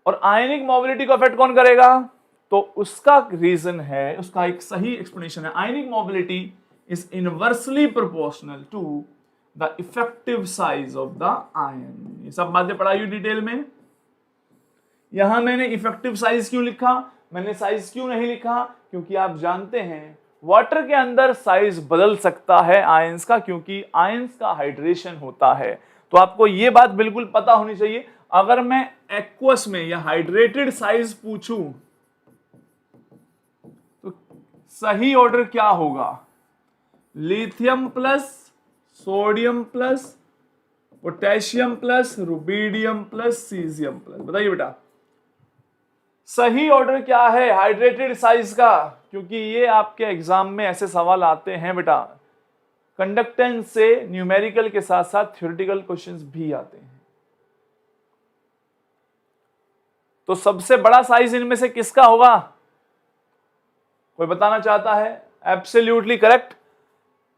और आयनिक मोबिलिटी को इफेक्ट कौन करेगा, तो उसका रीजन है, उसका एक सही एक्सप्लेनेशन है, ionic mobility is inversely proportional to the effective size of the ion. ये सब बातें पढ़ाई डिटेल में। यहां मैंने इफेक्टिव साइज क्यों लिखा, मैंने साइज क्यों नहीं लिखा, क्योंकि आप जानते हैं वाटर के अंदर साइज बदल सकता है आयंस का, क्योंकि आयंस का हाइड्रेशन होता है। तो आपको यह बात बिल्कुल पता होनी चाहिए। अगर मैं एक्वस में या हाइड्रेटेड साइज पूछूं तो सही ऑर्डर क्या होगा, lithium plus sodium plus potassium plus rubidium plus caesium plus. बताइए बेटा सही ऑर्डर क्या है हाइड्रेटेड साइज का, क्योंकि ये आपके एग्जाम में ऐसे सवाल आते हैं बेटा। कंडक्टेंस से न्यूमेरिकल के साथ साथ थ्योरेटिकल क्वेश्चंस भी आते हैं। तो सबसे बड़ा साइज इनमें से किसका होगा, कोई बताना चाहता है? एब्सोल्युटली करेक्ट,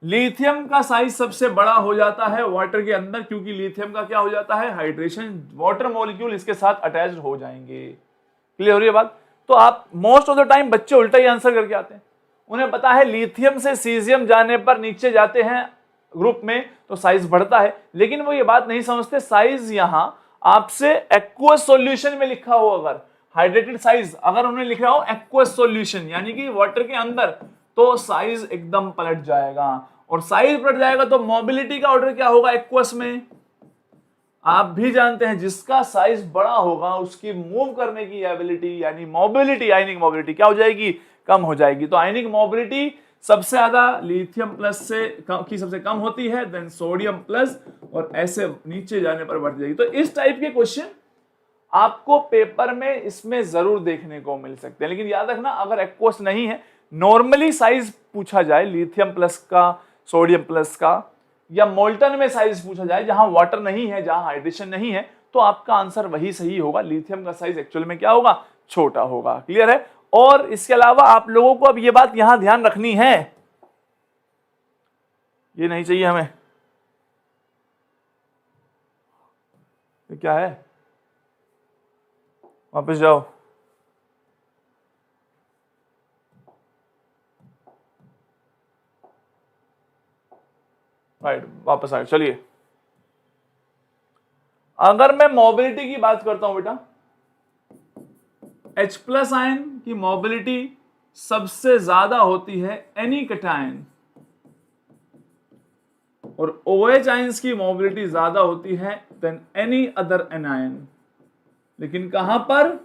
लिथियम का साइज सबसे बड़ा हो जाता है वाटर के अंदर, क्योंकि लिथियम का क्या हो जाता है हाइड्रेशन, वाटर मॉलिक्यूल इसके साथ अटैच्ड हो जाएंगे। क्लियर हो रही है बात? तो आप मोस्ट ऑफ द टाइम बच्चे उल्टा ही आंसर करके आते हैं। उन्हें पता है लिथियम से सीजियम जाने पर नीचे जाते हैं ग्रुप में तो साइज बढ़ता है, लेकिन वो ये बात नहीं समझते साइज यहां आपसे एक्वस सॉल्यूशन में लिखा हो, अगर हाइड्रेटेड साइज अगर उन्हें लिखा हो एक्वस सॉल्यूशन यानी कि वाटर के अंदर, तो साइज एकदम पलट जाएगा। और साइज पलट जाएगा तो मोबिलिटी का ऑर्डर क्या होगा एक्वस में, आप भी जानते हैं जिसका साइज बड़ा होगा उसकी मूव करने की एबिलिटी यानी मोबिलिटी, आयनिक मोबिलिटी क्या हो जाएगी, कम हो जाएगी। तो आयनिक मोबिलिटी सबसे ज्यादा लिथियम प्लस से की सबसे कम होती है, देन सोडियम प्लस, और ऐसे नीचे जाने पर बढ़ जाएगी। तो इस टाइप के क्वेश्चन आपको पेपर में इसमें जरूर देखने को मिल सकते हैं। लेकिन याद रखना अगर एक्वस नहीं है, नॉर्मली साइज पूछा जाए लिथियम प्लस का, सोडियम प्लस का, या मोल्टन में साइज पूछा जाए जहां वाटर नहीं है, जहां हाइड्रेशन नहीं है, तो आपका आंसर वही सही होगा। लिथियम का साइज एक्चुअल में क्या होगा, छोटा होगा। क्लियर है? और इसके अलावा आप लोगों को अब ये बात यहां ध्यान रखनी है, ये नहीं चाहिए हमें, ये क्या है, वापस जाओ। राइट, वापस आए। चलिए अगर मैं मोबिलिटी की बात करता हूं बेटा, H+ आयन की मोबिलिटी सबसे ज्यादा होती है एनी कैटायन और OH आयंस की मोबिलिटी ज्यादा होती है देन एनी अदर एनायन। लेकिन कहां पर?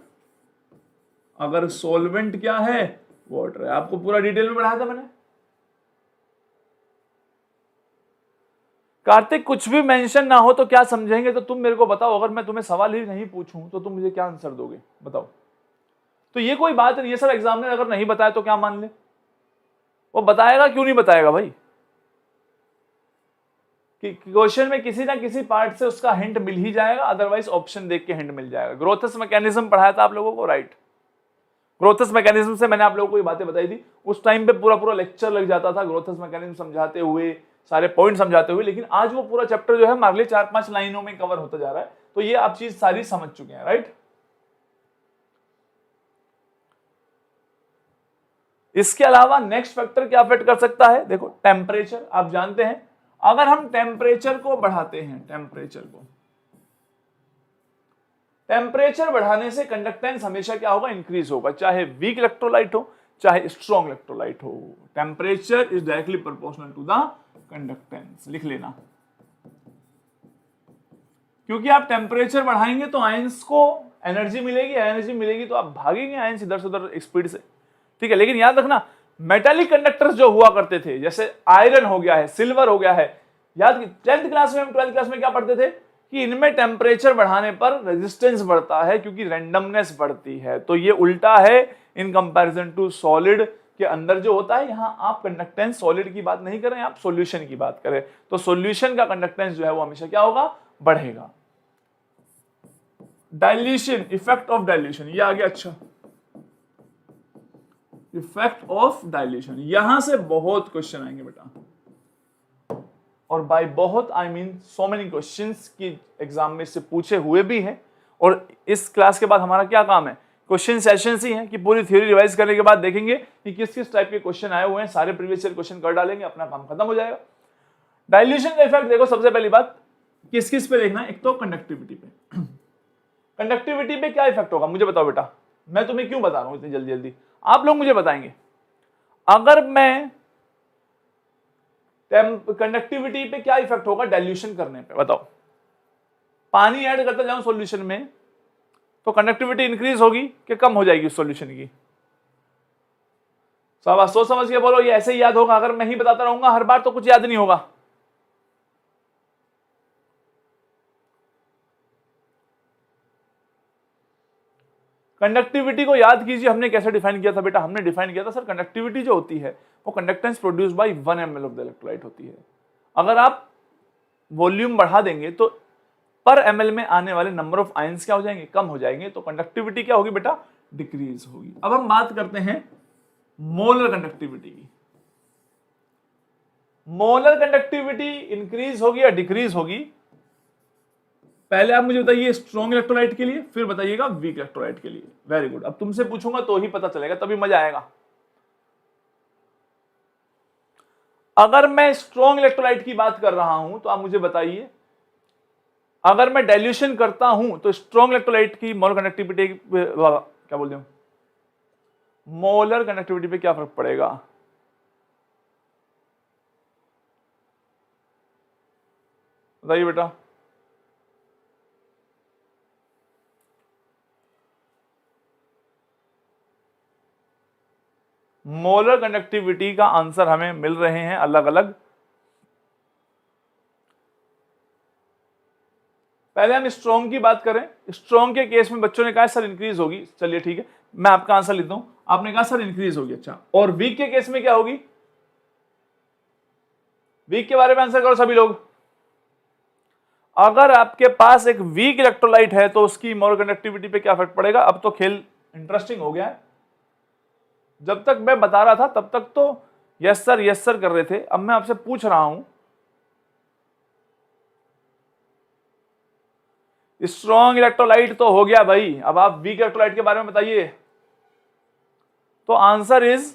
अगर सॉल्वेंट क्या है? वाटर है। आपको पूरा डिटेल में पढ़ाया था मैंने। कार्तिक कुछ भी मेंशन ना हो तो क्या समझेंगे? तो तुम मेरे को बताओ, अगर मैं तुम्हें सवाल ही नहीं पूछूं तो तुम मुझे क्या आंसर दोगे? बताओ। तो ये कोई बात नहीं है सर, एग्जामिनर अगर नहीं बताया तो क्या मान ले? वो बताएगा, क्यों नहीं बताएगा भाई? कि क्वेश्चन में किसी ना किसी पार्ट से उसका हिंट मिल ही जाएगा, अदरवाइज ऑप्शन देख के हिंट मिल जाएगा। ग्रोथस मैकेनिज्म पढ़ाया था आप लोगों को, राइट? ग्रोथस मैकेनिज्म से मैंने आप लोगों को ये बातें बताई थी। उस टाइम पे पूरा पूरा लेक्चर लग जाता था ग्रोथस मैकेनिज्म समझाते हुए, सारे पॉइंट समझाते हुए। लेकिन आज वो पूरा चैप्टर जो है हमारे लिए 4-5 लाइनों में कवर होता जा रहा है। तो ये आप चीज सारी समझ चुके हैं, राइट? इसके अलावा नेक्स्ट फैक्टर क्या अफेक्ट कर सकता है? देखो, टेम्परेचर। आप जानते हैं अगर हम टेम्परेचर को बढ़ाते हैं, टेम्परेचर बढ़ाने से कंडक्टेंस हमेशा क्या होगा? इंक्रीज होगा, चाहे वीक इलेक्ट्रोलाइट हो चाहे स्ट्रॉन्ग इलेक्ट्रोलाइट हो। Temperature is directly proportional to the conductance. लिख लेना, क्योंकि आप टेम्परेचर बढ़ाएंगे तो आयंस को एनर्जी मिलेगी तो आप भागेंगे आयंस इधर से उधर स्पीड से, ठीक है? लेकिन याद रखना, मेटालिक कंडक्टर्स जो हुआ करते थे, जैसे आयरन हो गया है, सिल्वर हो गया है, याद 10th क्लास में, हम 12th क्लास में क्या पढ़ते थे कि इनमें टेम्परेचर बढ़ाने पर रेजिस्टेंस बढ़ता है क्योंकि रैंडमनेस बढ़ती है। तो ये उल्टा है इन कंपैरिजन टू सॉलिड के अंदर जो होता है। यहां आप कंडक्टेंस सॉलिड की बात नहीं करें, आप सॉल्यूशन की बात करें। तो सॉल्यूशन का कंडक्टेंस जो है वो हमेशा क्या होगा? बढ़ेगा। डाइल्यूशन, इफेक्ट ऑफ डाइल्यूशन, ये आ गया। अच्छा, इफेक्ट ऑफ डाइल्यूशन, यहां से बहुत क्वेश्चन आएंगे बेटा, और बाय बहुत I mean so many questions की एग्जाम में से पूछे हुए भी हैं। और इस क्लास के बाद हमारा क्या काम है? क्वेश्चन सेशंस ही है कि पूरी थ्योरी रिवाइज करने के बाद देखेंगे कि किस किस टाइप के क्वेश्चन आए हुए हैं, सारे प्रीवियस ईयर क्वेश्चन कर डालेंगे, अपना काम खत्म हो जाएगा। डाइल्यूशन का इफेक्ट देखो, सबसे पहली बात किस किस पे देखना है? एक तो कंडक्टिविटी पे। कंडक्टिविटी पे क्या इफेक्ट होगा मुझे बताओ बेटा। मैं तुम्हें क्यों बता रहा हूं इतनी जल्दी जल्दी, आप लोग मुझे बताएंगे। अगर मैं कंडक्टिविटी पे क्या इफेक्ट होगा डाइल्यूशन करने पे, बताओ। पानी ऐड करता जाऊं सॉल्यूशन में तो कंडक्टिविटी इंक्रीज होगी कि कम हो जाएगी उस सॉल्यूशन की? सब सोच समझ के बोलो, ये ऐसे ही याद होगा? अगर मैं ही बताता रहूंगा हर बार तो कुछ याद नहीं होगा। कंडक्टिविटी को याद कीजिए, हमने कैसे डिफाइन किया था बेटा? हमने डिफाइन किया था सर, कंडक्टिविटी जो होती है वो conductance produce by 1 ml of the electrolyte होती है। अगर आप वॉल्यूम बढ़ा देंगे तो पर ml में आने वाले नंबर ऑफ आयंस क्या हो जाएंगे? कम हो जाएंगे। तो कंडक्टिविटी क्या होगी बेटा? डिक्रीज होगी। अब हम बात करते हैं मोलर कंडक्टिविटी की। मोलर कंडक्टिविटी इंक्रीज होगी या डिक्रीज होगी? पहले आप मुझे बताइए स्ट्रॉन्ग इलेक्ट्रोलाइट के लिए, फिर बताइएगा वीक इलेक्ट्रोलाइट के लिए। Very good. अब तुमसे पूछूंगा तो ही पता चलेगा, तभी मजा आएगा। अगर मैं स्ट्रॉन्ग इलेक्ट्रोलाइट की बात कर रहा हूं तो आप मुझे बताइए, अगर मैं डाइल्यूशन करता हूं तो स्ट्रॉन्ग इलेक्ट्रोलाइट की मोलर कंडक्टिविटी, क्या बोलते हैं, मोलर कंडक्टिविटी पे क्या फर्क पड़ेगा? बताइए बेटा। मोलर कंडक्टिविटी का आंसर हमें मिल रहे हैं अलग अलग। पहले हम स्ट्रॉन्ग की बात करें। स्ट्रॉन्ग के केस में बच्चों ने कहा सर इंक्रीज होगी, चलिए ठीक है, मैं आपका आंसर लिखता हूं। आपने कहा सर इंक्रीज होगी, अच्छा। और वीक के केस में क्या होगी? वीक के बारे में आंसर करो सभी लोग। अगर आपके पास एक वीक इलेक्ट्रोलाइट है तो उसकी मोलर कंडक्टिविटी पे क्या फर्क पड़ेगा? अब तो खेल इंटरेस्टिंग हो गया है। जब तक मैं बता रहा था तब तक तो यस सर कर रहे थे। अब मैं आपसे पूछ रहा हूं, स्ट्रॉन्ग इलेक्ट्रोलाइट तो हो गया भाई, अब आप वीक इलेक्ट्रोलाइट के बारे में बताइए। तो आंसर इज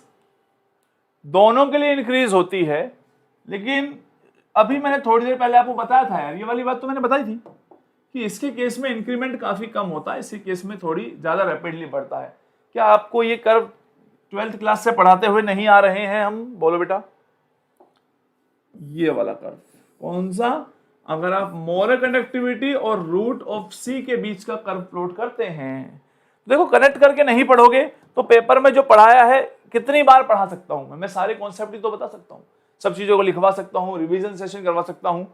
दोनों के लिए इंक्रीज होती है। लेकिन अभी मैंने थोड़ी देर पहले आपको बताया था यार, ये वाली बात तो मैंने बताई थी कि इसके केस में इंक्रीमेंट काफी कम होता है, इसके केस में थोड़ी ज्यादा रैपिडली बढ़ता है। क्या आपको ये कर्व 12th क्लास से पढ़ाते हुए नहीं आ रहे हैं हम? बोलो बेटा। ये वाला कर्व कौन सा? अगर आप मोलर कंडक्टिविटी और रूट ऑफ सी के बीच का कर्व प्लॉट करते हैं, देखो कनेक्ट करके नहीं पढ़ोगे तो पेपर में जो पढ़ाया है कितनी बार पढ़ा सकता हूं मैं सारे कॉन्सेप्ट ही तो बता सकता हूं, सब चीजों को लिखवा सकता हूं, रिवीजन सेशन करवा सकता हूं।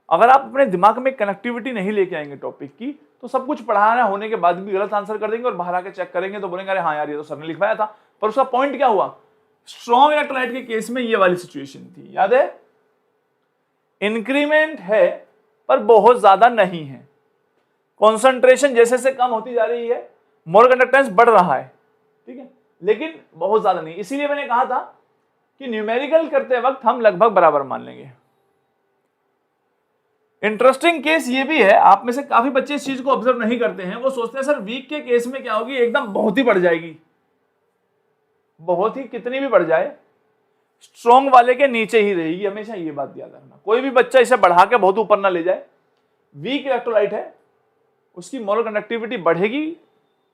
अगर आप अपने दिमाग में कनेक्टिविटी नहीं लेके आएंगे टॉपिक की, तो सब कुछ पढ़ाना होने के बाद भी गलत आंसर कर देंगे और बाहर आके चेक करेंगे तो बोलेंगे अरे हाँ यार ये तो सर ने लिखवाया था, पर उसका पॉइंट क्या हुआ? स्ट्रॉन्ग इलेक्ट्रोलाइट के केस में ये वाली सिचुएशन थी, याद है? इंक्रीमेंट है पर बहुत ज्यादा नहीं है, कॉन्सेंट्रेशन जैसे से कम होती जा रही है, मोलर कंडक्टेंस बढ़ रहा है, ठीक है, लेकिन बहुत ज्यादा नहीं। इसीलिए मैंने कहा था कि न्यूमेरिकल करते वक्त हम लगभग बराबर मान लेंगे। इंटरेस्टिंग केस ये भी है, आप में से काफी बच्चे इस चीज को ऑब्जर्व नहीं करते हैं, वो सोचते हैं सर वीक के केस में क्या होगी, एकदम बहुत ही बढ़ जाएगी। बहुत ही कितनी भी बढ़ जाए स्ट्रॉन्ग वाले के नीचे ही रहेगी, हमेशा ये बात याद रखना। कोई भी बच्चा इसे बढ़ा के बहुत ऊपर ना ले जाए। वीक इलेक्ट्रोलाइट है, उसकी मोलर कंडक्टिविटी बढ़ेगी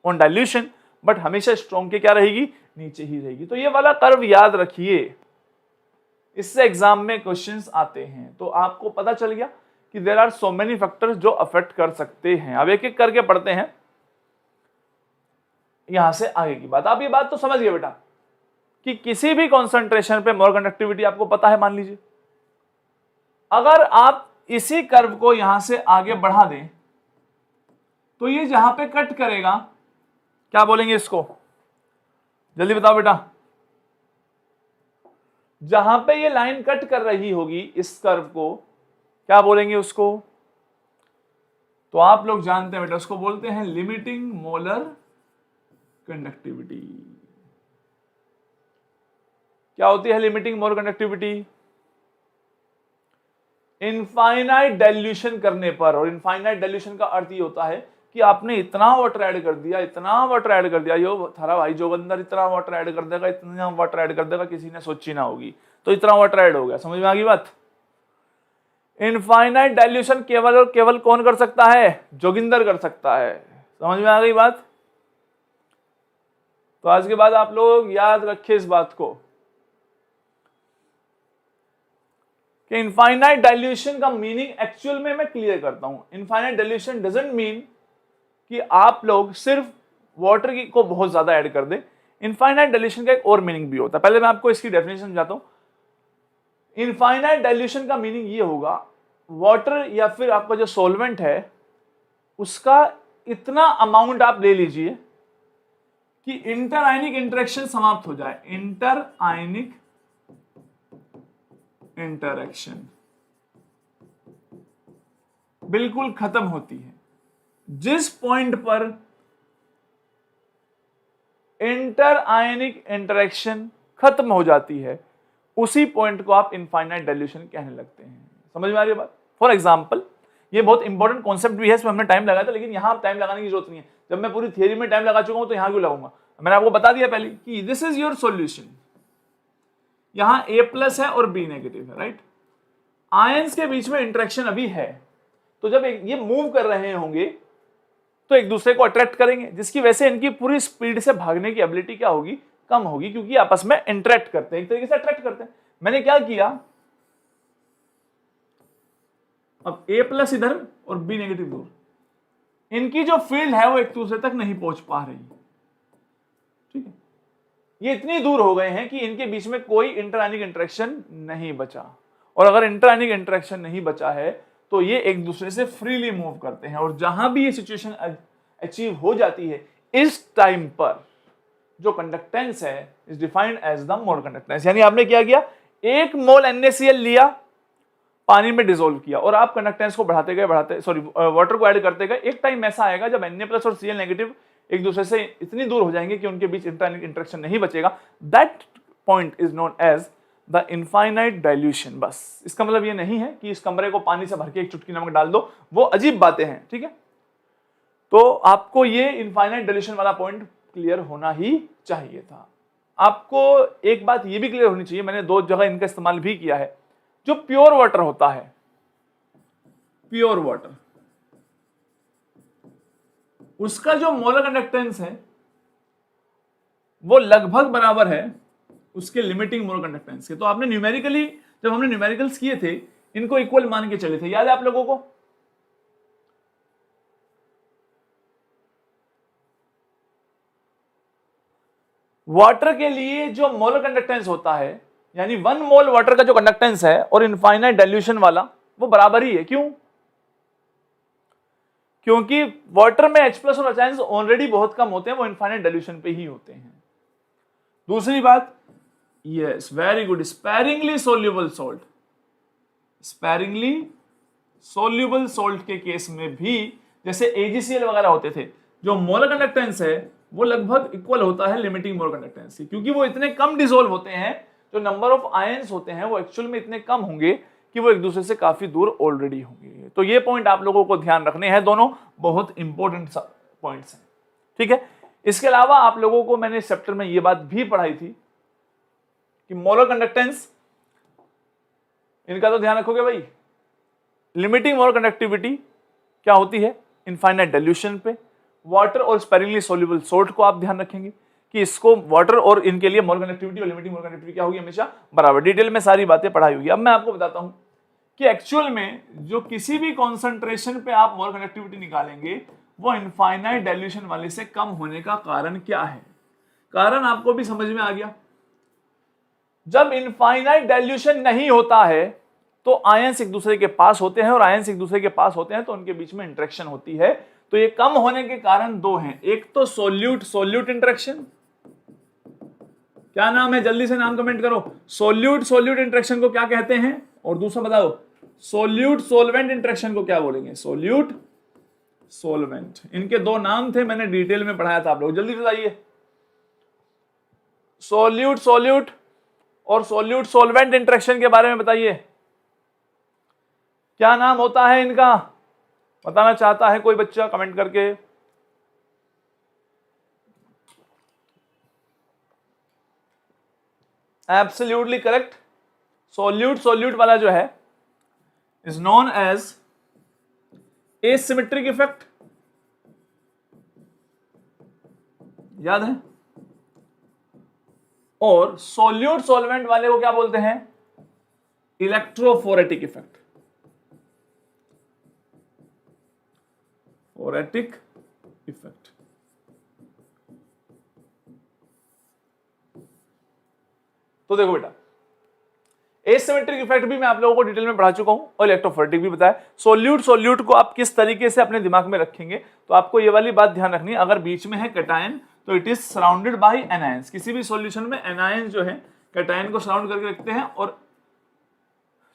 ऑन डाइल्यूशन, बट हमेशा स्ट्रॉन्ग के क्या रहेगी, नीचे ही रहेगी। तो ये वाला कर्व याद रखिए, इससे एग्जाम में क्वेश्चंस आते हैं। तो आपको पता चल गया कि there are so many factors जो अफेक्ट कर सकते हैं। अब एक एक करके पढ़ते हैं यहां से आगे की बात। आप ये बात तो समझ गए बेटा कि किसी भी कॉन्सेंट्रेशन पे मोलर कंडक्टिविटी आपको पता है, मान लीजिए अगर आप इसी कर्व को यहां से आगे बढ़ा दें तो ये जहां पे कट करेगा क्या बोलेंगे इसको, जल्दी बताओ बेटा। जहां पे ये लाइन कट कर रही होगी इस कर्व को क्या बोलेंगे उसको? तो आप लोग जानते हैं बेटा, उसको बोलते हैं लिमिटिंग मोलर कंडक्टिविटी। क्या होती है limiting molar conductivity? Infinite dilution करने पर, और इनफाइनाइट डाइल्यूशन का अर्थ ये होता है कि आपने इतना वाटर ऐड कर दिया, इतना वाटर ऐड कर दिया, यो थारा भाई जो अंदर इतना वाटर ऐड कर देगा, इतना वाटर ऐड कर देगा, किसी ने सोची ना होगी, तो इतना वाटर ऐड हो गया। समझ में आ गई बात? इनफाइनाइट डाइल्यूशन केवल और केवल कौन कर सकता है? जोगिंदर कर सकता है। समझ में आ गई बात? तो आज के बाद आप लोग याद रखें इस बात को कि इनफाइनाइट डाइल्यूशन का मीनिंग एक्चुअल में मैं क्लियर करता हूं। इनफाइनाइट डाइल्यूशन डजंट मीन कि आप लोग सिर्फ वाटर की को बहुत ज्यादा ऐड कर दें। इनफाइनाइट डाइल्यूशन का एक और मीनिंग भी होता है, पहले मैं आपको इसकी डेफिनेशन समझाता हूं। इनफाइनाइट डाइल्यूशन का मीनिंग ये होगा, वाटर या फिर आपका जो सॉल्वेंट है उसका इतना अमाउंट आप ले लीजिए कि इंटर आयनिक इंटरेक्शन समाप्त हो जाए। इंटर आयनिक इंटरेक्शन बिल्कुल खत्म होती है। जिस पॉइंट पर इंटर आयनिक इंटरेक्शन खत्म हो जाती है उसी पॉइंट को आप इनफाइनाइट डाइल्यूशन कहने लगते हैं। समझ में आ रही है बात? फॉर एग्जाम्पल, ये बहुत इंपॉर्टेंट कॉन्सेप्ट भी है, इसमें हमने टाइम लगाया था, लेकिन यहां टाइम लगाने की जरूरत नहीं है। जब मैं पूरी थियरी में टाइम लगा चुका हूं तो यहां क्यों लगाऊंगा? मैंने आपको बता दिया पहले कि दिस इज योर सॉल्यूशन। यहां A+ है और B- है, राइट? आयंस के बीच में इंटरेक्शन अभी है, तो जब ये मूव कर रहे होंगे तो एक दूसरे को अट्रैक्ट करेंगे, जिसकी वजह से इनकी पूरी स्पीड से भागने की एबिलिटी क्या होगी? कम होगी, क्योंकि आपस में इंटरेक्ट करते हैं, एक तरीके से अट्रैक्ट करते हैं। मैंने क्या किया, अब A+ इधर और B- दूर, इनकी जो फील्ड है वो एक दूसरे तक नहीं पहुंच पा रही, ठीक है? ये इतनी दूर हो गए हैं कि इनके बीच में कोई इंटरआयनिक इंटरेक्शन नहीं बचा, और अगर इंटरआयनिक इंटरेक्शन नहीं बचा है तो ये एक दूसरे से फ्रीली मूव करते हैं। और जहां भी ये सिचुएशन अचीव हो जाती है, इस टाइम पर जो कंडक्टेंस है is defined as the mole conductance. यानी आपने क्या किया, 1 मोल NaCl लिया, पानी में डिसोल्व किया, और आप कंडक्टेंस को बढ़ाते गए वाटर को ऐड करते गए। एक टाइम ऐसा आएगा जब Na+ और Cl- एक दूसरे से इतनी दूर हो जाएंगे कि उनके बीच इंटरआयनिक इंटरेक्शन नहीं बचेगा। That point is known as the infinite dilution. बस इसका मतलब ये नहीं है कि इस कमरे को पानी से भर के एक चुटकी नमक डाल दो, वो अजीब बातें हैं, ठीक है? तो आपको ये इनफाइनाइट डाइल्यूशन वाला पॉइंट क्लियर होना ही चाहिए था। आपको एक बात ये भी क्लियर होनी चाहिए, मैंने 2 जगह इनका इस्तेमाल भी किया है। जो प्योर वाटर होता है, प्योर वाटर, उसका जो मोलर कंडक्टेंस है वो लगभग बराबर है उसके लिमिटिंग मोलर कंडक्टेंस के। तो आपने न्यूमेरिकली, जब हमने न्यूमेरिकल्स किए थे इनको इक्वल मान के चले थे, याद है आप लोगों को? वाटर के लिए जो मोलर कंडक्टेंस होता है, यानी 1 मोल वाटर का जो कंडक्टेंस है और इनफाइनाइट डाइल्यूशन वाला, वो बराबर ही है। क्यों? क्योंकि वाटर में H+ और H- ऑलरेडी बहुत कम होते हैं, वो इनफाइनाइट डाइल्यूशन पे ही होते हैं। दूसरी बात, yes very good, sparingly soluble salt. Sparingly soluble salt के केस में भी जैसे AgCl वगैरह होते थे, जो मोलर कंडक्टेंस है वो लगभग इक्वल होता है लिमिटिंग मोलर कंडक्टेंस से, क्योंकि वो इतने कम डिसॉल्व होते हैं, जो नंबर ऑफ आयंस होते हैं वो एक्चुअल में इतने कम होंगे कि वो एक दूसरे से काफी दूर ऑलरेडी होंगे। तो ये पॉइंट आप लोगों को ध्यान रखने हैं, दोनों बहुत इंपॉर्टेंट पॉइंट्स हैं, ठीक है। इसके अलावा आप लोगों को मैंने इस चैप्टर में ये बात भी पढ़ाई थी कि मोलर कंडक्टेंस, इनका तो ध्यान रखोगे भाई। लिमिटिंग मोलर कंडक्टिविटी क्या होती है? इनफाइनाइट डाइल्यूशन पे। वाटर और स्पेरिंगली सोल्यूबल सॉल्ट को आप ध्यान रखेंगे कि इसको वाटर और इनके लिए मोलर कंडक्टिविटी और लिमिटिंग मोलर कंडक्टिविटी क्या होगी? हमेशा बराबर। डिटेल में सारी बातें पढ़ाई होगी। अब मैं आपको बताता हूं कि एक्चुअल में जो किसी भी कॉन्सेंट्रेशन पे आप मोलर कंडक्टिविटी निकालेंगे वो इनफाइनाइट डाइल्यूशन वाले से कम होने का कारण क्या है? कारण आपको भी समझ में आ गया। जब इनफाइनाइट डाइल्यूशन नहीं होता है तो आयंस एक दूसरे के पास होते हैं, और आयंस एक दूसरे के पास होते हैं तो उनके बीच में इंटरेक्शन होती है। तो ये कम होने के कारण दो हैं, एक तो सोल्यूट सोल्यूट इंटरेक्शन, क्या नाम है? जल्दी से नाम कमेंट करो। सोल्यूट सोल्यूट इंटरेक्शन को क्या कहते हैं? और दूसरा बताओ, सोल्यूट सोलवेंट इंटरेक्शन को क्या बोलेंगे? Solute solvent. इनके दो नाम थे, मैंने डिटेल में पढ़ाया था, आप लोग जल्दी बताइए। सोल्यूट सोल्यूट और सोल्यूट सोलवेंट इंटरेक्शन के बारे में बताइए, क्या नाम होता है इनका? बताना चाहता है कोई बच्चा कमेंट करके? Absolutely correct. सोल्यूट सोल्यूट वाला जो है is known as asymmetric effect, याद है? और सोल्यूट सोलवेंट वाले को क्या बोलते हैं? Electrophoretic effect. Phoretic effect. तो देखो बेटा, एसिमेट्रिक इफेक्ट भी मैं आप लोगों को डिटेल में पढ़ा चुका हूं और इलेक्ट्रोफोरेटिक भी बताया। सोल्यूट सोल्यूट को आप किस तरीके से अपने दिमाग में रखेंगे, तो आपको ये वाली बात ध्यान रखनी है, अगर बीच में है कैटायन तो it is surrounded by anions. किसी भी सॉल्यूशन में एनायन जो है कैटायन को सराउंड करके रखते हैं, और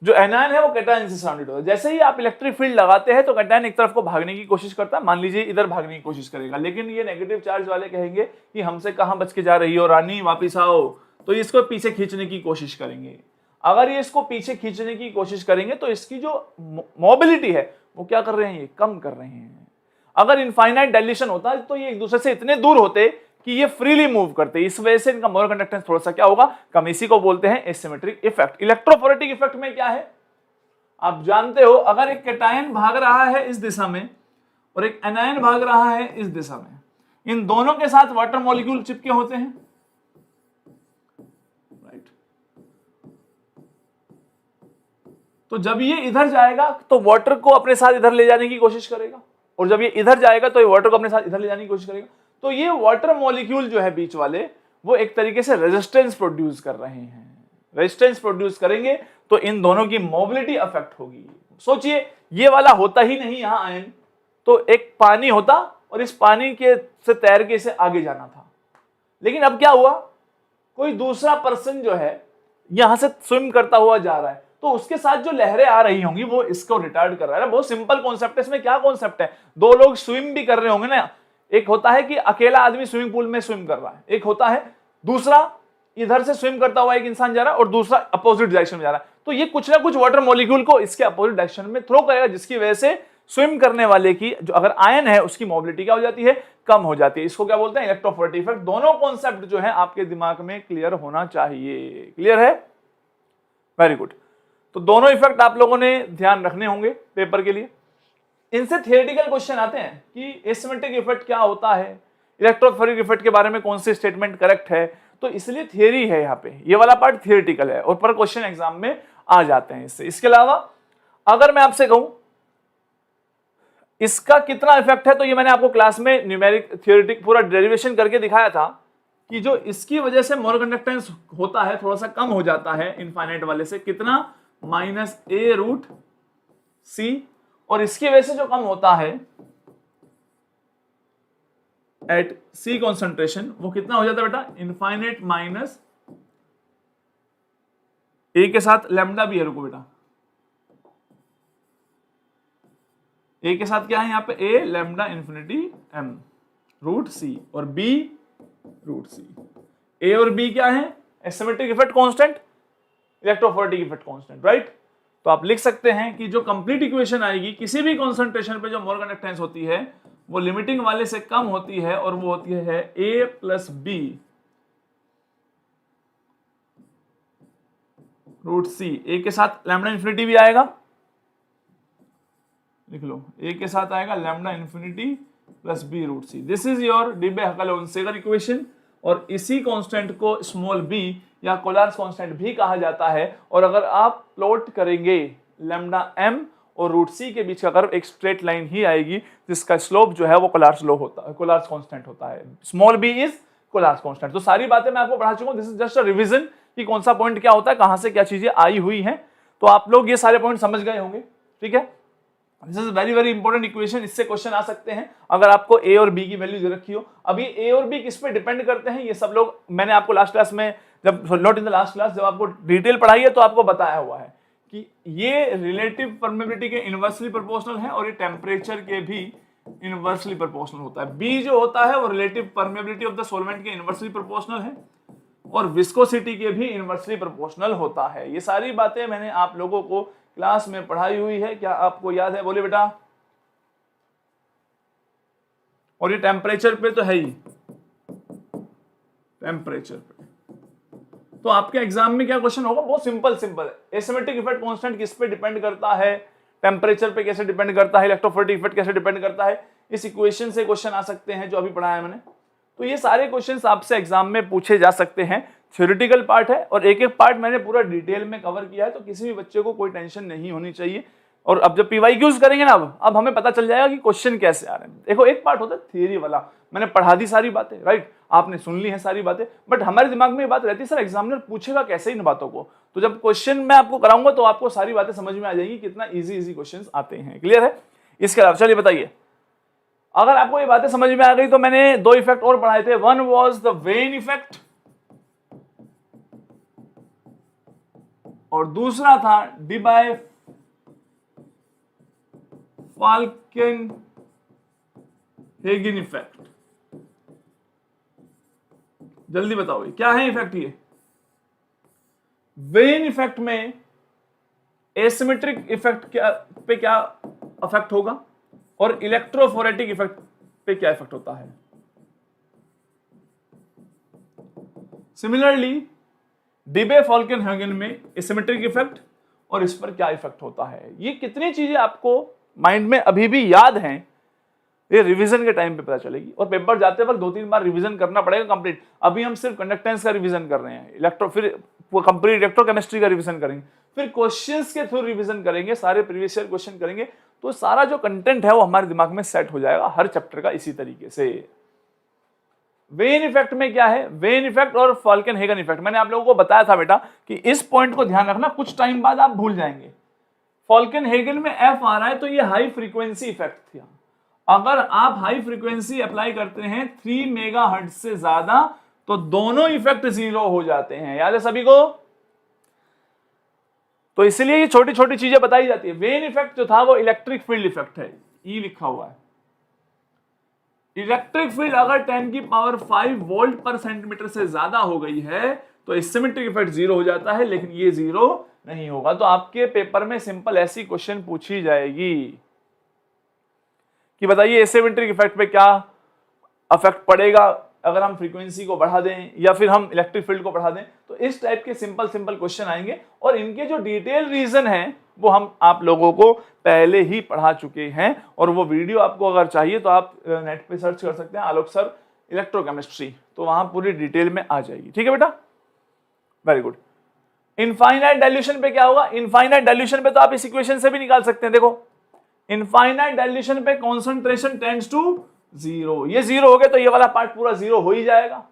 जो एनायन है वो कैटायन से सराउंडेड होता है। जैसे ही आप इलेक्ट्रिक फील्ड लगाते हैं तो कैटायन एक तरफ को भागने की कोशिश करता है, मान लीजिए इधर भागने की कोशिश करेगा, लेकिन ये नेगेटिव चार्ज वाले कहेंगे कि हमसे कहां बच के जा रही हो रानी, वापिस आओ, तो इसको पीछे खींचने की कोशिश करेंगे। अगर ये इसको पीछे खींचने की कोशिश करेंगे तो इसकी जो मोबिलिटी है वो क्या कर रहे हैं? ये कम कर रहे हैं। अगर इनफाइनाइट डाइल्यूशन होता तो ये एक दूसरे से इतने दूर होते कि ये फ्रीली मूव करते, इस वजह से इनका मोलर कंडक्टेंस थोड़ा सा क्या होगा? कम। इसी को बोलते हैं एसिमेट्रिक इफेक्ट। इलेक्ट्रोफोरेटिक इफेक्ट में क्या है आप जानते हो? अगर एक कैटायन भाग रहा है इस दिशा में और एक एनायन भाग रहा है इस दिशा में, इन दोनों के साथ वाटर मॉलिक्यूल चिपके होते हैं, राइट? तो जब ये इधर जाएगा तो वाटर को अपने साथ इधर ले जाने की कोशिश करेगा, और जब ये इधर जाएगा तो ये वाटर को अपने साथ इधर ले जाने की कोशिश करेगा। तो ये वाटर मॉलिक्यूल जो है बीच वाले, वो एक तरीके से रेजिस्टेंस प्रोड्यूस कर रहे हैं। रेजिस्टेंस प्रोड्यूस करेंगे तो इन दोनों की मोबिलिटी अफेक्ट होगी। सोचिए, ये वाला होता ही नहीं यहां आयन, तो एक पानी होता और इस पानी के से तैर के इसे आगे जाना था, लेकिन अब क्या हुआ? कोई दूसरा पर्सन जो है यहां से स्विम करता हुआ जा रहा है, तो उसके साथ जो लहरें आ रही होंगी वो इसको रिटार्ड कर रहा है। बहुत सिंपल कॉन्सेप्ट है। इसमें क्या कॉन्सेप्ट है? दो लोग स्विम भी कर रहे होंगे ना, एक होता है कि अकेला आदमी स्विमिंग पूल में स्विम कर रहा है, एक होता है दूसरा इधर से स्विम करता हुआ एक इंसान जा रहा है और दूसरा अपोजिट डायरेक्शन में जा रहा है। तो ये कुछ ना कुछ वाटर मॉलिक्यूल को इसके अपोजिट डायरेक्शन में थ्रो करेगा, जिसकी वजह से स्विम करने वाले की जो अगर आयन है उसकी मोबिलिटी क्या हो जाती है? कम हो जाती है। इसको क्या बोलते हैं? Electrophoretic effect. दोनों कॉन्सेप्ट जो है आपके दिमाग में क्लियर होना चाहिए। क्लियर है? Very good. तो दोनों इफेक्ट आप लोगों ने ध्यान रखने होंगे पेपर के लिए। इनसे थियोरेटिकल क्वेश्चन आते हैं कि एसिमेट्रिक इफेक्ट क्या होता है, इलेक्ट्रोफोरेटिक इफेक्ट के बारे में कौन सी स्टेटमेंट करेक्ट है, तो इसलिए थियरी है यहाँ पे, ये वाला पार्ट थियोरेटिकल है और पर क्वेश्चन एग्जाम में आ जाते हैं इससे। इसके अलावा अगर मैं आपसे कहूं इसका कितना इफेक्ट है, तो ये मैंने आपको क्लास में न्यूमेरिक थियोरेटिक पूरा डेरिवेशन करके दिखाया था कि जो इसकी वजह से मोर कंडक्टेंस होता है थोड़ा सा कम हो जाता है इनफाइनाइट वाले से, कितना, -a√c, और इसकी वजह से जो कम होता है एट c कॉन्सेंट्रेशन वो कितना हो जाता है बेटा, इनफाइनाइट माइनस a के साथ लैम्डा भी है, रुको बेटा, a के साथ क्या है यहाँ पे, a lambda infinity m root c और b रूट c। a और b क्या है, asymmetric effect constant, electrophoretic effect constant, right. तो आप लिख सकते हैं कि जो कंप्लीट इक्वेशन आएगी किसी भी कॉन्सेंट्रेशन पे जो मोर कंडक्टेंस होती है वो लिमिटिंग वाले से कम होती है और वो होती है a plus B root C. a के साथ लैम्डा इंफिनिटी भी आएगा, लिख लो, a के साथ आएगा lambda infinity plus B root C. This is your Debye Huckel Onsager equation, और इसी कांस्टेंट को स्मॉल b या कोलार्स कांस्टेंट भी कहा जाता है। और अगर आप प्लॉट करेंगे लैम्डा m और रूट सी के बीच का कर्व एक स्ट्रेट लाइन ही आएगी जिसका स्लोप जो है वो कोलार्स लो होता है, कोलार्स कांस्टेंट होता है, स्मॉल b इज कोलार्स कांस्टेंट। तो सारी बातें मैं आपको पढ़ा चुका हूं, this is just a revision कि कौन सा पॉइंट क्या होता है, कहां से क्या चीजें आई हुई हैं। तो आप लोग ये सारे पॉइंट समझ गए होंगे, ठीक है। This is very very important equation, इससे क्वेश्चन आ सकते हैं अगर आपको a और b की वैल्यू दे रखी हो। अभी a और b किस पे डिपेंड करते हैं ये सब लोग मैंने आपको लास्ट क्लास में, जब not in the last class, जब आपको डिटेल पढ़ाई है तो आपको बताया हुआ है कि ये रिलेटिव परमेबिलिटी के इनवर्सली प्रोपोर्शनल है और ये टेम्परेचर के भी इनवर्सली प्रोपोर्शनल होता है। b जो होता है वो relative permeability of the solvent के इनवर्सली प्रोपोर्शनल है और विस्कोसिटी के भी इनवर्सली प्रोपोर्शनल होता है। ये सारी बातें मैंने आप लोगों को क्लास में पढ़ाई हुई है, क्या आपको याद है, बोले बेटा। और ये टेम्परेचर पे तो है ही, टेम्परेचर पे। तो आपके एग्जाम में क्या क्वेश्चन होगा, बहुत सिंपल है, एसिमेट्रिक इफेक्ट कांस्टेंट किस पे डिपेंड करता है, टेम्परेचर पे कैसे डिपेंड करता है, इलेक्ट्रोफोरेटिक इफेक्ट कैसे डिपेंड करता है, इस इक्वेशन से क्वेश्चन आ सकते हैं जो अभी पढ़ाया है मैंने। तो ये सारे क्वेश्चंस आपसे एग्जाम में पूछे जा सकते हैं। थ्योरेटिकल पार्ट है और एक एक पार्ट मैंने पूरा डिटेल में कवर किया है, तो किसी भी बच्चे को कोई टेंशन नहीं होनी चाहिए। और अब जब PYQs करेंगे ना, अब हमें पता चल जाएगा कि क्वेश्चन कैसे आ रहे हैं। देखो, एक पार्ट होता है थियरी वाला, मैंने पढ़ा दी सारी बातें, राइट, आपने सुन ली है सारी बातें, बट हमारे दिमाग में ये बात रहती है सर एग्जामिनर पूछेगा कैसे इन बातों को। तो जब क्वेश्चन मैं आपको कराऊंगा तो आपको सारी बातें समझ में आ जाएगी, कितना इजी क्वेश्चन आते हैं। क्लियर है? इसके अलावा चलिए बताइए, अगर आपको ये बातें समझ में आ गई तो मैंने दो इफेक्ट और पढ़ाए थे। One was the when effect और दूसरा था डिबाय-फाल्केन-हेगन इफेक्ट। जल्दी बताओ ये क्या है इफेक्ट। ये वेन इफेक्ट में एसिमेट्रिक इफेक्ट पे क्या इफेक्ट होगा और इलेक्ट्रोफोरेटिक इफेक्ट पे क्या इफेक्ट होता है। सिमिलरली डिबे-फाल्केन-हेगन में एसिमेट्रिक इफेक्ट और इस पर क्या इफेक्ट होता है। ये कितनी चीजें आपको माइंड में अभी भी याद हैं, ये रिवीजन के टाइम पे पता चलेगी और पेपर जाते वक्त 2-3 बार रिवीजन करना पड़ेगा कंप्लीट। अभी हम सिर्फ कंडक्टेंस का रिवीजन कर रहे हैं, फिर कंप्लीट इलेक्ट्रोकेमिस्ट्री का रिवीजन करेंगे, फिर क्वेश्चंस के थ्रू रिवीजन करेंगे, सारे प्रीवियस ईयर क्वेश्चन करेंगे, तो सारा जो कंटेंट है वो हमारे दिमाग में सेट हो जाएगा हर चैप्टर का इसी तरीके से। वेन इफेक्ट में क्या है, वेन इफेक्ट और फाल्केन-हेगन इफेक्ट मैंने आप लोगों को बताया था बेटा कि इस पॉइंट को ध्यान रखना, कुछ टाइम बाद आप भूल जाएंगे। फाल्केन-हेगन में एफ आ रहा है तो ये हाई फ्रीक्वेंसी इफेक्ट था। अगर आप हाई फ्रीक्वेंसी अप्लाई करते हैं 3 मेगाहर्ट्ज से ज्यादा तो दोनों इफेक्ट जीरो हो जाते हैं। याद है सभी को? तो इसलिए ये छोटी छोटी चीजें बताई जाती है। वेन इफेक्ट जो था वो इलेक्ट्रिक फील्ड इफेक्ट है, ई लिखा हुआ है। इलेक्ट्रिक फील्ड अगर 10⁵ वोल्ट पर सेंटीमीटर से ज्यादा हो गई है तो एसिमेट्रिक इफेक्ट जीरो हो जाता है, लेकिन ये जीरो नहीं होगा। तो आपके पेपर में सिंपल ऐसी क्वेश्चन पूछी जाएगी कि बताइए एसिमेट्रिक इफेक्ट पे क्या इफेक्ट पड़ेगा अगर हम फ्रीक्वेंसी को बढ़ा दें या फिर हम इलेक्ट्रिक फील्ड को बढ़ा दें। तो इस टाइप के सिंपल क्वेश्चन आएंगे और इनके जो डिटेल रीजन है वो हम आप लोगों को पहले ही पढ़ा चुके हैं और वो वीडियो आपको अगर चाहिए तो आप नेट पे सर्च कर सकते हैं आलोक सर इलेक्ट्रोकेमिस्ट्री, तो वहां पूरी डिटेल में आ जाएगी। ठीक है बेटा, वेरी गुड। इनफाइनाइट डाइल्यूशन पे क्या होगा, इनफाइनाइट डाइल्यूशन पे तो आप इस इक्वेशन से भी निकाल सकते हैं, देखो इनफाइनाइट डाइल्यूशन पे कॉन्सेंट्रेशन टेंड्स टू जीरो, ये जीरो हो गया तो ये वाला पार्ट पूरा जीरो हो ही जाएगा।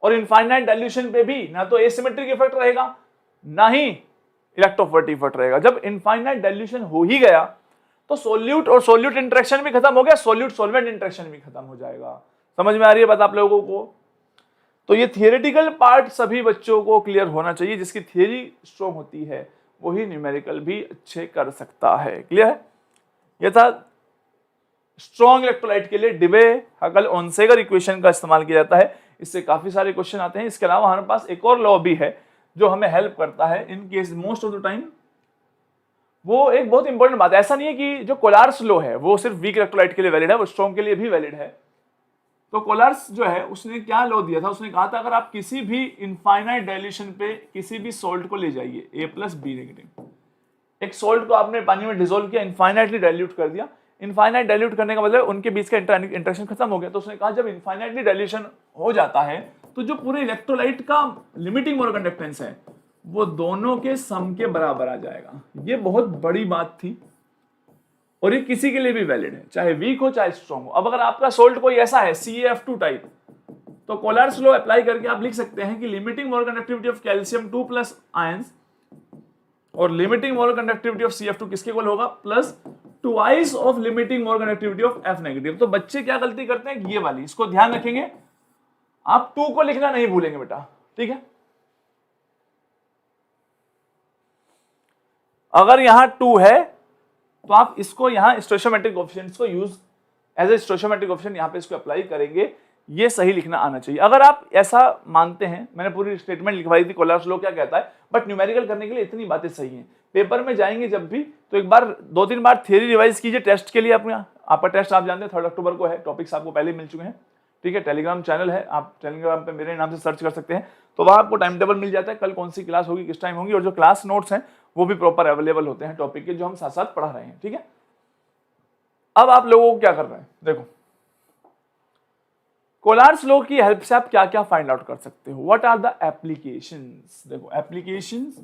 और इनफाइनाइट डाइल्यूशन पे भी ना तो एसिमेट्रिक इफेक्ट रहेगा ना ही इलेक्ट्रोफोरेटिव इफेक्ट रहेगा। जब इनफाइनाइट डाइल्यूशन हो ही गया तो सोल्यूट और सोल्यूट इंटरेक्शन भी खत्म हो गया, सोल्यूट सॉल्वेंट इंटरेक्शन भी खत्म हो जाएगा। समझ में आ रही है बात आप लोगों को? तो ये थियोरेटिकल पार्ट सभी बच्चों को क्लियर होना चाहिए, जिसकी थियरी स्ट्रॉन्ग होती है वही न्यूमेरिकल भी अच्छे कर सकता है। क्लियर है? यह था स्ट्रॉन्ग इलेक्ट्रोलाइट के लिए डिबे हकल ओनसेगर इक्वेशन का इस्तेमाल किया जाता है। इससे काफी सारे क्वेश्चन आते हैं। इसके अलावा हमारे पास एक और लॉ भी है जो हमें हेल्प करता है in case most of the time. वो एक बहुत इंपॉर्टेंट बात है, ऐसा नहीं है कि जो कोलार्स लॉ है वो सिर्फ वीक इलेक्ट्रोलाइट के लिए वैलिड है, वो स्ट्रॉन्ग के लिए भी वैलिड है। तो कोलार्स जो है उसने क्या लॉ दिया था, उसने कहा था अगर आप किसी भी इनफाइनाइट डाइल्यूशन पे किसी भी सोल्ट को ले जाइए A+B-, एक सोल्ट को आपने पानी में डिसोल्व किया, इनफाइनाइटली डाइल्यूट कर दिया, इनफाइनाइट डाइल्यूट करने का मतलब उनके बीच का इंटरेक्शन खत्म हो गया। तो उसने कहा जब इनफाइनाइटली डाइल्यूशन हो जाता है तो जो पूरे इलेक्ट्रोलाइट का लिमिटिंग मोल कंडक्टेंस है वो दोनों के सम के बराबर आ जाएगा। ये बहुत बड़ी बात थी और ये किसी के लिए भी वैलिड है, चाहे वीक हो चाहे स्ट्रॉन्ग हो। अब अगर आपका सोल्ट कोई ऐसा है CaF2 टाइप, तो कोलार्स लॉ अप्लाई करके आप लिख सकते हैं कि limiting mole conductivity of calcium 2+ ions और limiting mole conductivity of CF2 किसके इक्वल होगा, plus twice of limiting mole conductivity of F-। तो बच्चे क्या गलती करते हैं, ये वाली, इसको ध्यान रखेंगे, आप 2 को लिखना नहीं भूलेंगे बेटा, ठीक है? अगर यहां 2 है तो आप इसको यहां स्टोइचियोमेट्रिक कोएफिशिएंट्स को यूज एज ए स्टोइचियोमेट्रिक कोएफिशिएंट यहां पे इसको अप्लाई करेंगे। ये सही लिखना आना चाहिए। अगर आप ऐसा मानते हैं, मैंने पूरी स्टेटमेंट लिखवाई थी कोलार्स लॉ क्या कहता है, बट न्यूमेरिकल करने के लिए इतनी बातें सही हैं। पेपर में जाएंगे जब भी तो एक बार 2-3 बार थियरी रिवाइज कीजिए टेस्ट के लिए। आपका टेस्ट आप जानते हैं 3 अक्टूबर को है, टॉपिक्स आपको पहले मिल चुके हैं, ठीक है? टेलीग्राम चैनल है, आप टेलीग्राम पे मेरे नाम से सर्च कर सकते हैं, तो वहां आपको टाइम टेबल मिल जाता है, कल कौन सी क्लास होगी, किस टाइम होगी, और जो क्लास नोट्स हैं वो भी प्रॉपर अवेलेबल होते हैं टॉपिक के, जो हम साथ साथ पढ़ा रहे हैं, ठीक है? अब आप लोगों को क्या कर रहे हैं, देखो कोलार्स लॉ की हेल्प से आप क्या क्या फाइंड आउट कर सकते हो, व्हाट आर द एप्लीकेशंस। देखो एप्लीकेशंस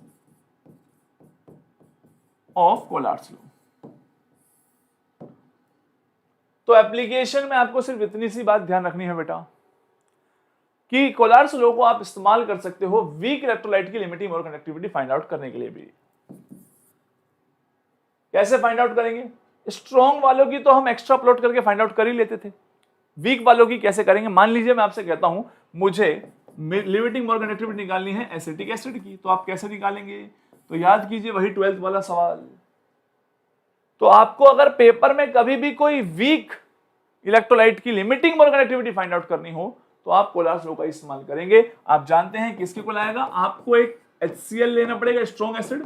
ऑफ कोलार्स लॉ। तो एप्लीकेशन में आपको सिर्फ इतनी सी बात ध्यान रखनी है बेटा कि कोलार्स लॉ को आप इस्तेमाल कर सकते हो वीक इलेक्ट्रोलाइट की limiting mole conductivity find out करने के लिए भी। कैसे फाइंड आउट करेंगे? स्ट्रॉन्ग वालों की तो हम एक्स्ट्रा प्लॉट करके फाइंड आउट कर ही लेते थे, वीक वालों की कैसे करेंगे? मान लीजिए मैं आपसे कहता हूं मुझे लिमिटिंग मोल कंडक्टिविटी निकालनी है एसिटिक एसिड की, तो आप कैसे निकालेंगे? तो याद कीजिए वही 12th वाला सवाल। तो आपको अगर पेपर में कभी भी कोई वीक इलेक्ट्रोलाइट की limiting mole conductivity find out करनी हो तो आप कोलार्स लॉ का इस्तेमाल करेंगे। आप जानते हैं किसके को लाएगा, आपको एक HCl लेना पड़ेगा, strong acid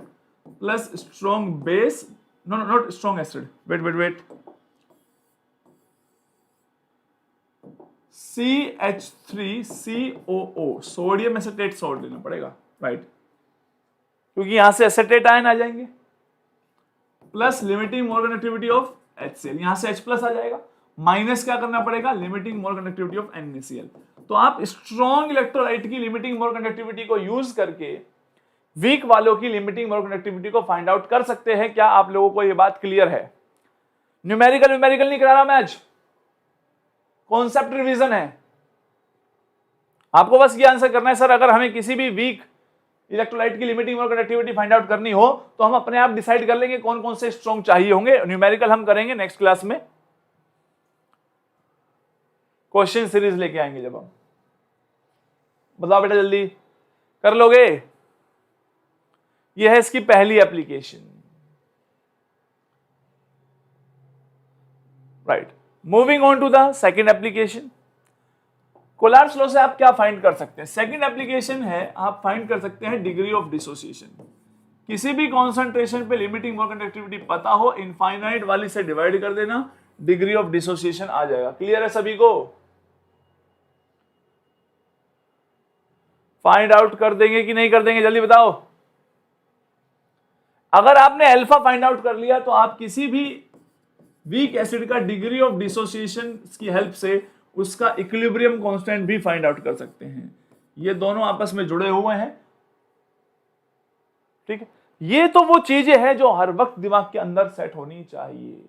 plus strong base, no not strong acid, wait CH3COO, sodium acetate salt लेना पड़ेगा, राइट? क्योंकि यहां से एसिटेट आयन आ जाएंगे, plus limiting mole conductivity of HCl, यहां से H+ आ जाएगा, माइनस क्या करना पड़ेगा, limiting mole conductivity of NaCl। तो आप स्ट्रॉन्ग इलेक्ट्रोलाइट की लिमिटिंग मोल कंडक्टिविटी को यूज करके वीक वालों की लिमिटिंग मोल कंडक्टिविटी को फाइंड आउट कर सकते हैं। क्या आप लोगों को यह बात क्लियर है? न्यूमेरिकल नहीं करा रहा मैं आज, कॉन्सेप्ट रिवीजन है। आपको बस ये आंसर करना है सर अगर हमें किसी भी वीक इलेक्ट्रोलाइट की limiting mole conductivity find out करनी हो तो हम अपने आप डिसाइड कर लेंगे कौन कौन से स्ट्रॉन्ग चाहिए होंगे। न्यूमेरिकल हम करेंगे नेक्स्ट क्लास में, क्वेश्चन सीरीज लेके आएंगे जब हम। बताओ बेटा जल्दी कर लोगे? यह है इसकी पहली application, right. Moving on to the second application. Kohlrausch's law से आप क्या फाइंड कर सकते हैं? सेकंड एप्लीकेशन है, आप फाइंड कर सकते हैं डिग्री ऑफ डिसोसिएशन। किसी भी कॉन्सेंट्रेशन पे लिमिटिंग मोल कंडक्टिविटी पता हो, इनफाइनाइट वाली से डिवाइड कर देना, डिग्री ऑफ डिसोसिएशन आ जाएगा। क्लियर है सभी को? फाइंड आउट कर देंगे कि नहीं कर देंगे, जल्दी बताओ। अगर आपने अल्फा फाइंड आउट कर लिया तो आप किसी भी वीक एसिड का डिग्री ऑफ डिसोसिएशन की हेल्प से उसका इक्विलिब्रियम कांस्टेंट भी फाइंड आउट कर सकते हैं। ये दोनों आपस में जुड़े हुए हैं। ठीक है, ये तो वो चीजें हैं जो हर वक्त दिमाग के अंदर सेट होनी चाहिए।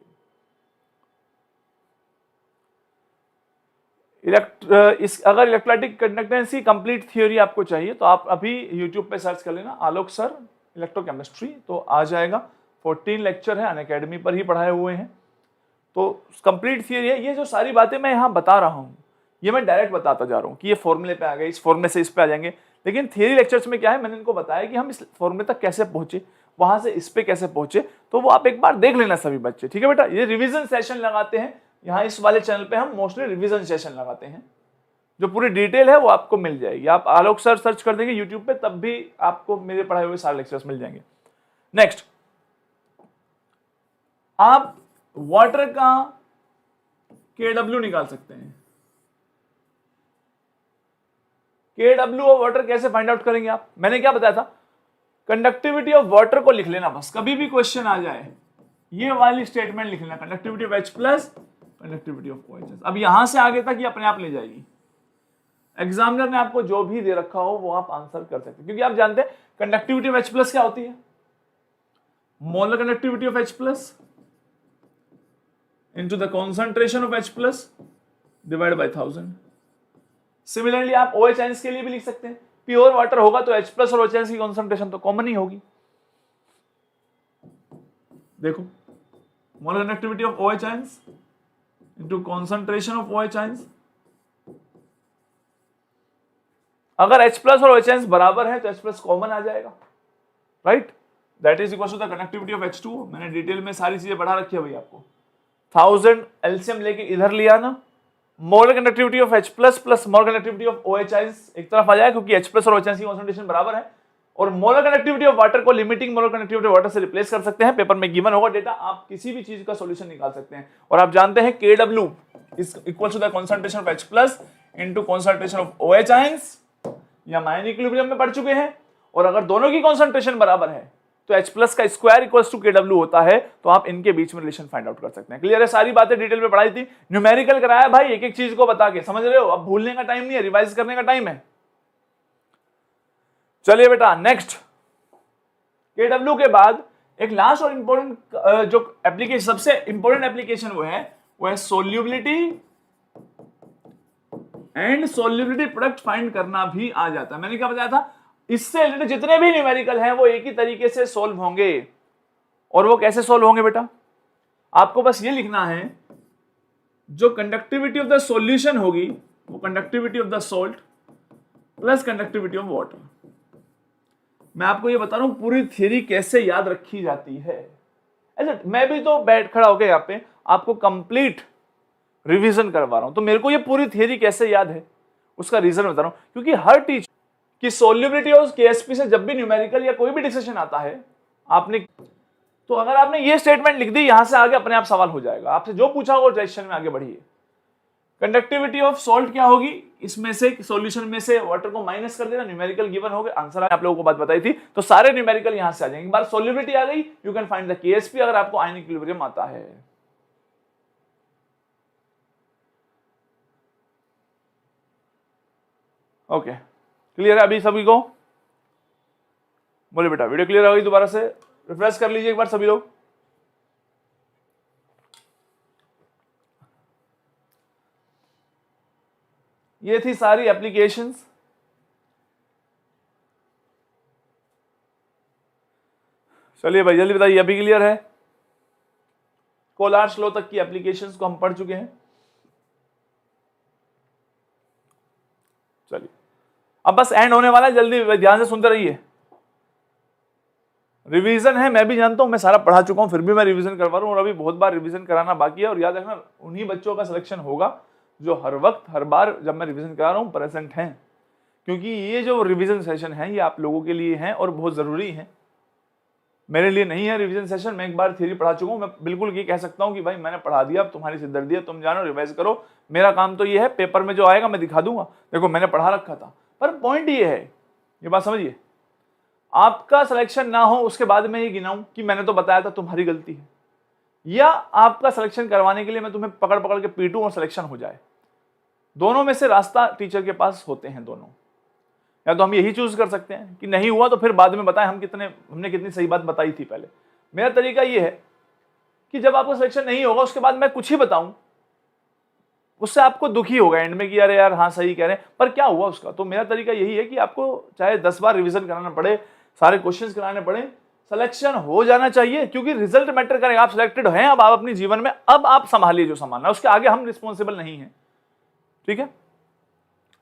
अगर इलेक्ट्रोलाइटिक कंडक्टेंस की कंप्लीट थ्योरी आपको चाहिए तो आप अभी यूट्यूब पे सर्च कर लेना आलोक सर इलेक्ट्रोकेमिस्ट्री, तो आ जाएगा। 14 लेक्चर है, अनअकैडमी पर ही पढ़ाए हुए हैं, तो कंप्लीट थ्योरी है। ये जो सारी बातें मैं यहाँ बता रहा हूँ ये मैं डायरेक्ट बताता जा रहा हूँ कि ये फॉर्मूले पे आ गए, इस फॉर्मूले से इस पे आ जाएंगे, लेकिन थियरी लेक्चर्स में क्या है, मैंने इनको बताया कि हम इस फॉर्मूले तक कैसे पहुंचे, वहां से इस पे कैसे पहुंचे, तो वो आप एक बार देख लेना सभी बच्चे, ठीक है बेटा। ये रिवीजन सेशन लगाते हैं यहाँ इस वाले चैनल पे, हम मोस्टली रिवीजन सेशन लगाते हैं, जो पूरी डिटेल है वो आपको मिल जाएगी। आप आलोक सर सर्च कर देंगे यूट्यूब पे, तब भी आपको मेरे पढ़ाए हुए सारे लेक्चर्स मिल जाएंगे। नेक्स्ट, आप वाटर का KW निकाल सकते हैं। KW ऑफ वाटर कैसे फाइंड आउट करेंगे आप, मैंने क्या बताया था, कंडक्टिविटी ऑफ वाटर को लिख लेना बस, कभी भी क्वेश्चन आ जाए ये वाली स्टेटमेंट लिख लेना, conductivity of H plus conductivity of OH। अब यहां से आगे तक ये अपने आप ले जाएगी, एग्जामिनर ने आपको जो भी दे रखा हो वो आप आंसर कर सकते हैं, क्योंकि आप जानते हैं कंडक्टिविटी ऑफ H प्लस क्या होती है, molar conductivity of H plus into the concentration of H plus divided by 1000। Similarly आप OH आयंस के लिए भी लिख सकते हैं, प्योर वाटर होगा तो H प्लस और OH आयंस की कॉन्सेंट्रेशन तो कॉमन ही होगी। देखो, molar conductivity of OH ions into concentration of OH ions, अगर H प्लस और OH आयंस बराबर है तो H प्लस कॉमन आ जाएगा, right, that is equal to the conductivity of H2। मैंने डिटेल में सारी चीजें बढ़ा रखी है भाई आपको। 1000 एलसीएम लेके इधर लिया ना, molar conductivity of H plus plus molar conductivity of OH ions एक तरफ आ जाएगा, क्योंकि H प्लस और OH आयंस की कॉन्सेंट्रेशन बराबर है, और मोलर कंडक्टिविटी ऑफ वाटर को limiting molar conductivity of water से रिप्लेस कर सकते हैं। पेपर में गिवन होगा डेटा, आप किसी भी चीज का सॉल्यूशन निकाल सकते हैं। और आप जानते हैं KW is equal to the concentration of H plus into concentration of OH ions, या माइन इक्विलिब्रियम में पढ़ चुके हैं। और अगर दोनों की कॉन्सेंट्रेशन बराबर है तो H प्लस का स्क्वायर इक्वल्स टू KW होता है, तो आप इनके बीच में रिलेशन फाइंड आउट कर सकते हैं। क्लियर है, सारी बातें डिटेल में पढ़ाई थी, न्यूमेरिकल कराया भाई, एक एक चीज को बता के, समझ रहे हो। अब भूलने का टाइम नहीं है, रिवाइज करने का टाइम है। चलिए बेटा, नेक्स्ट KW के बाद एक लास्ट और इंपॉर्टेंट जो एप्लीकेशन, सबसे इंपॉर्टेंट एप्लीकेशन वो है solubility and solubility product find करना भी आ जाता है। मैंने क्या बताया था, इससे रिलेटेड जितने भी न्यूमेरिकल हैं वो एक ही तरीके से सोल्व होंगे। और वो कैसे सोल्व होंगे बेटा, आपको बस ये लिखना है, जो कंडक्टिविटी ऑफ द सॉल्यूशन होगी वो conductivity of the salt plus conductivity of water. मैं आपको ये बता रहा हूं पूरी थ्योरी कैसे याद रखी जाती है। ऐसा मैं भी तो बैठ खड़ा होकर यहाँ पे आपको कंप्लीट रिवीजन करवा रहा हूं, तो मेरे को ये पूरी थ्योरी कैसे याद है उसका रीजन बता रहा हूं, क्योंकि हर टीचर कि सोल्यूबिलिटी और केएसपी से जब भी न्यूमेरिकल या कोई भी डिस्कशन आता है आपने, तो अगर आपने ये स्टेटमेंट लिख दी, यहां से आगे अपने आप सवाल हो जाएगा। आपसे जो पूछा होगा डायरेक्शन में आगे बढ़िए। कंडक्टिविटी ऑफ सॉल्ट क्या होगी, इसमें से सॉल्यूशन में से वाटर को माइनस कर देना, न्यूमेरिकल गिवन हो गए, आंसर आप लोगों को बात बताई थी, तो सारे न्यूमेरिकल यहां से आ जाएंगे। एक बार सोल्यूबिलिटी आ गई, you can find the Ksp अगर आपको आयन इक्विलिब्रियम आता है। ओके, क्लियर है अभी सभी को? बोले बेटा वीडियो क्लियर हो गई? दोबारा से रिफ्रेश कर लीजिए एक बार सभी लोग। ये थी सारी एप्लीकेशंस। चलिए भाई जल्दी बताइए, अभी क्लियर है? कोलार्स लॉ तक की एप्लीकेशंस को हम पढ़ चुके हैं। चलिए अब बस एंड होने वाला है, जल्दी ध्यान से सुनते रहिए। रिवीजन है, मैं भी जानता हूं, मैं सारा पढ़ा चुका हूं, फिर भी मैं रिवीजन करवा रहा हूं, और अभी बहुत बार रिवीजन कराना बाकी है। और याद रखना, उन्हीं बच्चों का सिलेक्शन होगा जो हर वक्त हर बार जब मैं रिवीजन करा रहा हूं प्रेजेंट हैं, क्योंकि ये जो रिवीजन सेशन है ये आप लोगों के लिए हैं और बहुत जरूरी है। मेरे लिए नहीं है रिवीजन सेशन, मैं एक बार थ्योरी पढ़ा चुका हूं, मैं बिल्कुल ये कह सकता हूं कि भाई मैंने पढ़ा दिया, अब तुम्हारी सिरदर्दी है, तुम जानो रिवाइज करो। मेरा काम तो ये है, पेपर में जो आएगा मैं दिखा दूंगा, देखो मैंने पढ़ा रखा था। पर पॉइंट ये है, ये बात समझिए, आपका सिलेक्शन ना हो उसके बाद मैं ये गिनाऊं कि मैंने तो बताया था तुम्हारी गलती है, या आपका सिलेक्शन करवाने के लिए मैं तुम्हें पकड़ पकड़ के पीटूं और सिलेक्शन हो जाए। दोनों में से रास्ता टीचर के पास होते हैं दोनों। या तो हम यही चूज कर सकते हैं कि नहीं हुआ तो फिर बाद में बताएं हमने कितनी सही बात बताई थी पहले। मेरा तरीका ये है कि जब आपका सिलेक्शन नहीं होगा उसके बाद मैं कुछ ही बताऊं, उससे आपको दुखी होगा एंड में कि अरे यार हाँ सही कह रहे हैं पर क्या हुआ उसका। तो मेरा तरीका यही है कि आपको चाहे 10 बार रिवीजन कराना पड़े, सारे क्वेश्चंस कराने पड़े, सिलेक्शन हो जाना चाहिए, क्योंकि रिजल्ट मैटर करेगा। आप सिलेक्टेड हैं, अब आप अपने जीवन में अब आप संभालिए जो संभालना है, उसके आगे हम रिस्पॉन्सिबल नहीं है। ठीक है,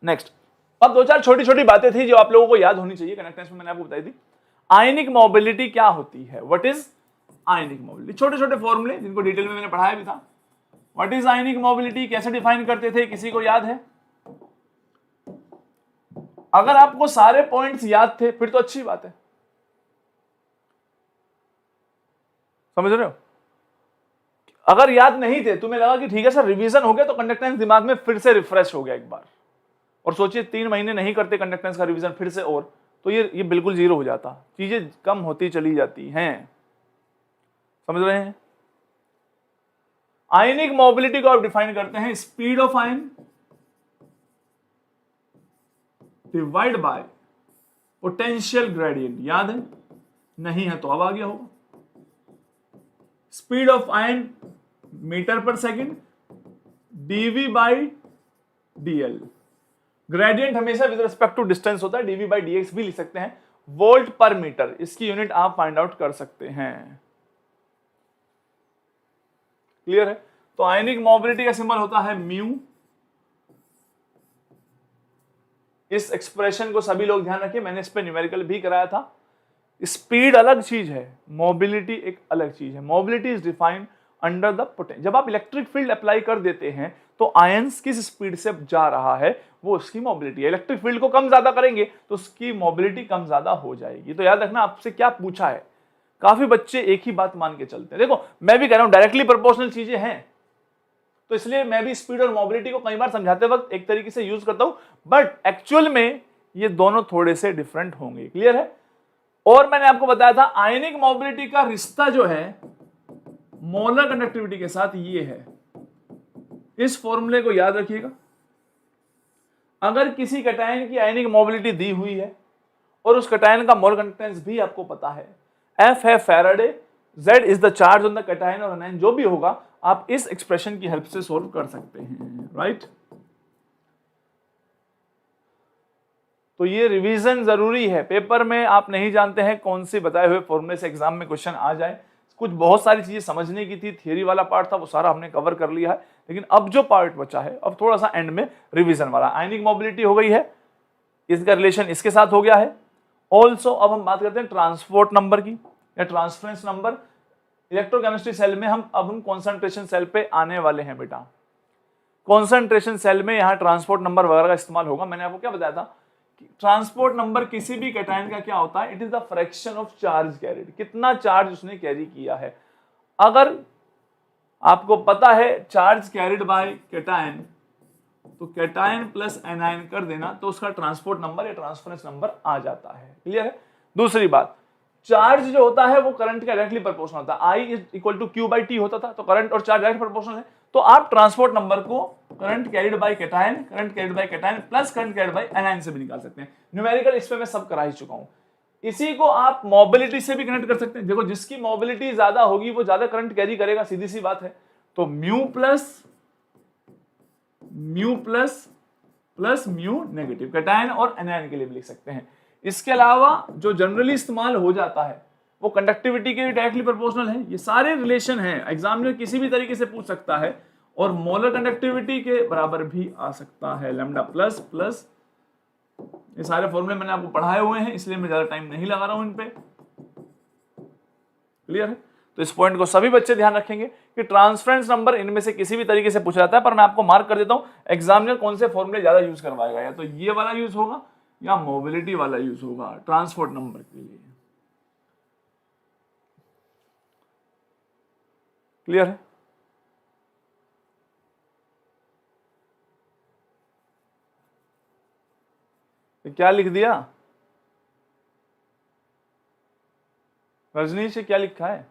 नेक्स्ट। अब 2-4 छोटी छोटी बातें थी जो आप लोगों को याद होनी चाहिए कंडक्टेंस में, मैंने आपको बताई थी। आयनिक मोबिलिटी क्या होती है, व्हाट इज आयनिक मोबिलिटी, छोटे छोटे फॉर्मूले जिनको डिटेल में मैंने पढ़ाया भी था। व्हाट इज आयनिक मोबिलिटी, कैसे डिफाइन करते थे, किसी को याद है? अगर आपको सारे पॉइंट्स याद थे फिर तो अच्छी बात है, समझ रहे हो? अगर याद नहीं थे, तुम्हें लगा कि ठीक है सर रिवीजन हो गया, तो कंडक्टेंस दिमाग में फिर से रिफ्रेश हो गया एक बार, और सोचिए 3 महीने नहीं करते कंडक्टेंस का रिवीजन फिर से, और तो ये बिल्कुल जीरो हो जाता, चीजें कम होती चली जाती हैं, समझ रहे हैं? आयनिक मोबिलिटी को आप डिफाइन करते हैं speed of ion divide by potential gradient. याद है? नहीं है तो अब आ गया होगा। स्पीड ऑफ आयन मीटर पर second dv by dl। Gradient हमेशा विद रिस्पेक्ट टू डिस्टेंस होता है, dv बाई dx भी लिख सकते हैं। वोल्ट पर मीटर, इसकी यूनिट आप फाइंड आउट कर सकते हैं। क्लियर है? तो आयनिक मोबिलिटी का सिंबल होता है म्यू। इस एक्सप्रेशन को सभी लोग ध्यान रखिए, मैंने इस पे न्यूमेरिकल भी कराया था। स्पीड अलग चीज है, मोबिलिटी एक अलग चीज है। Mobility is defined under the potential. जब आप इलेक्ट्रिक फील्ड अप्लाई कर देते हैं तो आयंस किस स्पीड से जा रहा है वो उसकी मोबिलिटी है। इलेक्ट्रिक फील्ड को कम ज्यादा करेंगे तो उसकी मोबिलिटी कम ज्यादा हो जाएगी। तो याद रखना आपसे क्या पूछा है, काफी बच्चे एक ही बात मान के चलते हैं। देखो मैं भी कह रहा हूं डायरेक्टली प्रोपोर्शनल चीजें हैं, तो इसलिए मैं भी स्पीड और मोबिलिटी को कई बार समझाते वक्त एक तरीके से यूज करता हूं, बट एक्चुअल में ये दोनों थोड़े से डिफरेंट होंगे। क्लियर है? और मैंने आपको बताया था आयनिक मोबिलिटी का रिश्ता जो है मोलर कंडक्टिविटी के साथ ये है। इस फॉर्मूले को याद रखिएगा। अगर किसी कैटायन की आयनिक मोबिलिटी दी हुई है और उस कैटायन का मोलर कंडक्टेंस भी आपको पता है, F है Faraday, Z is the charge on the cation और एनायन, जो भी होगा आप इस एक्सप्रेशन की हेल्प से सोल्व कर सकते हैं। राइट? तो ये रिवीजन जरूरी है। पेपर में आप नहीं जानते हैं कौन सी बताए हुए फॉर्मूले से एग्जाम में क्वेश्चन आ जाए। कुछ बहुत सारी चीजें समझने की थी, थियरी वाला पार्ट था वो सारा हमने कवर कर लिया है, लेकिन अब जो पार्ट बचा है अब थोड़ा सा एंड में रिवीजन वाला। आयनिक मोबिलिटी हो गई है, इसका रिलेशन इसके साथ हो गया है। ऑल्सो अब हम बात करते हैं ट्रांसपोर्ट नंबर की या ट्रांसफरेंस नंबर। इलेक्ट्रोकेमिस्ट्री सेल में हम कॉन्सेंट्रेशन सेल पे आने वाले हैं बेटा। कॉन्सेंट्रेशन सेल में यहाँ ट्रांसपोर्ट नंबर वगैरह का इस्तेमाल होगा। मैंने आपको क्या बताया था कि ट्रांसपोर्ट नंबर किसी भी कैटायन का क्या होता है, it is the fraction of charge carried, कितना चार्ज उसने कैरी किया है। अगर आपको पता है चार्ज कैरिड बाय कैटायन, तो कैटायन प्लस एनायन कर देना तो उसका ट्रांसपोर्ट नंबर या ट्रांसफरेंस नंबर आ जाता है। क्लियर है? दूसरी बात, चार्ज जो होता है वो करंट के डायरेक्टली प्रोपोर्शनल होता है। I is equal to Q by T होता था, तो करंट और चार्ज डायरेक्ट प्रोपोर्शनल है। तो आप ट्रांसपोर्ट नंबर को current carried by cation, current carried by cation plus current carried by anion से भी निकाल सकते हैं। न्यूमेरिकल इस पे मैं सब करा ही चुका हूं। इसी को आप मोबिलिटी से भी कनेक्ट कर सकते हैं। देखो जिसकी मोबिलिटी ज्यादा होगी वो ज्यादा करंट कैरी करेगा, सीधी सी बात है। तो mu plus mu negative cation और एनायन के लिए भी लिख सकते हैं। इसके अलावा जो जनरली इस्तेमाल हो जाता है वो कंडक्टिविटी के डायरेक्टली प्रोपोर्शनल है। ये सारे रिलेशन हैं, एग्जाम में किसी भी तरीके से पूछ सकता है, और मोलर कंडक्टिविटी के बराबर भी आ सकता है, लैम्डा प्लस प्लस। ये सारे फॉर्मूले मैंने आपको पढ़ाए हुए हैं, इसलिए मैं ज्यादा टाइम नहीं लगा रहा हूं इन पे। क्लियर है? तो इस पॉइंट को सभी बच्चे ध्यान रखेंगे कि ट्रांसफरेंस नंबर इनमें से किसी भी तरीके से पूछा जाता है, पर मैं आपको मार्क कर देता हूं एग्जामिनर कौन से फॉर्मूले ज्यादा यूज करवाएगा, या तो ये वाला यूज होगा या मोबिलिटी वाला यूज होगा ट्रांसपोर्ट नंबर के लिए। क्लियर है? तो क्या लिख दिया रजनीश, से क्या लिखा है,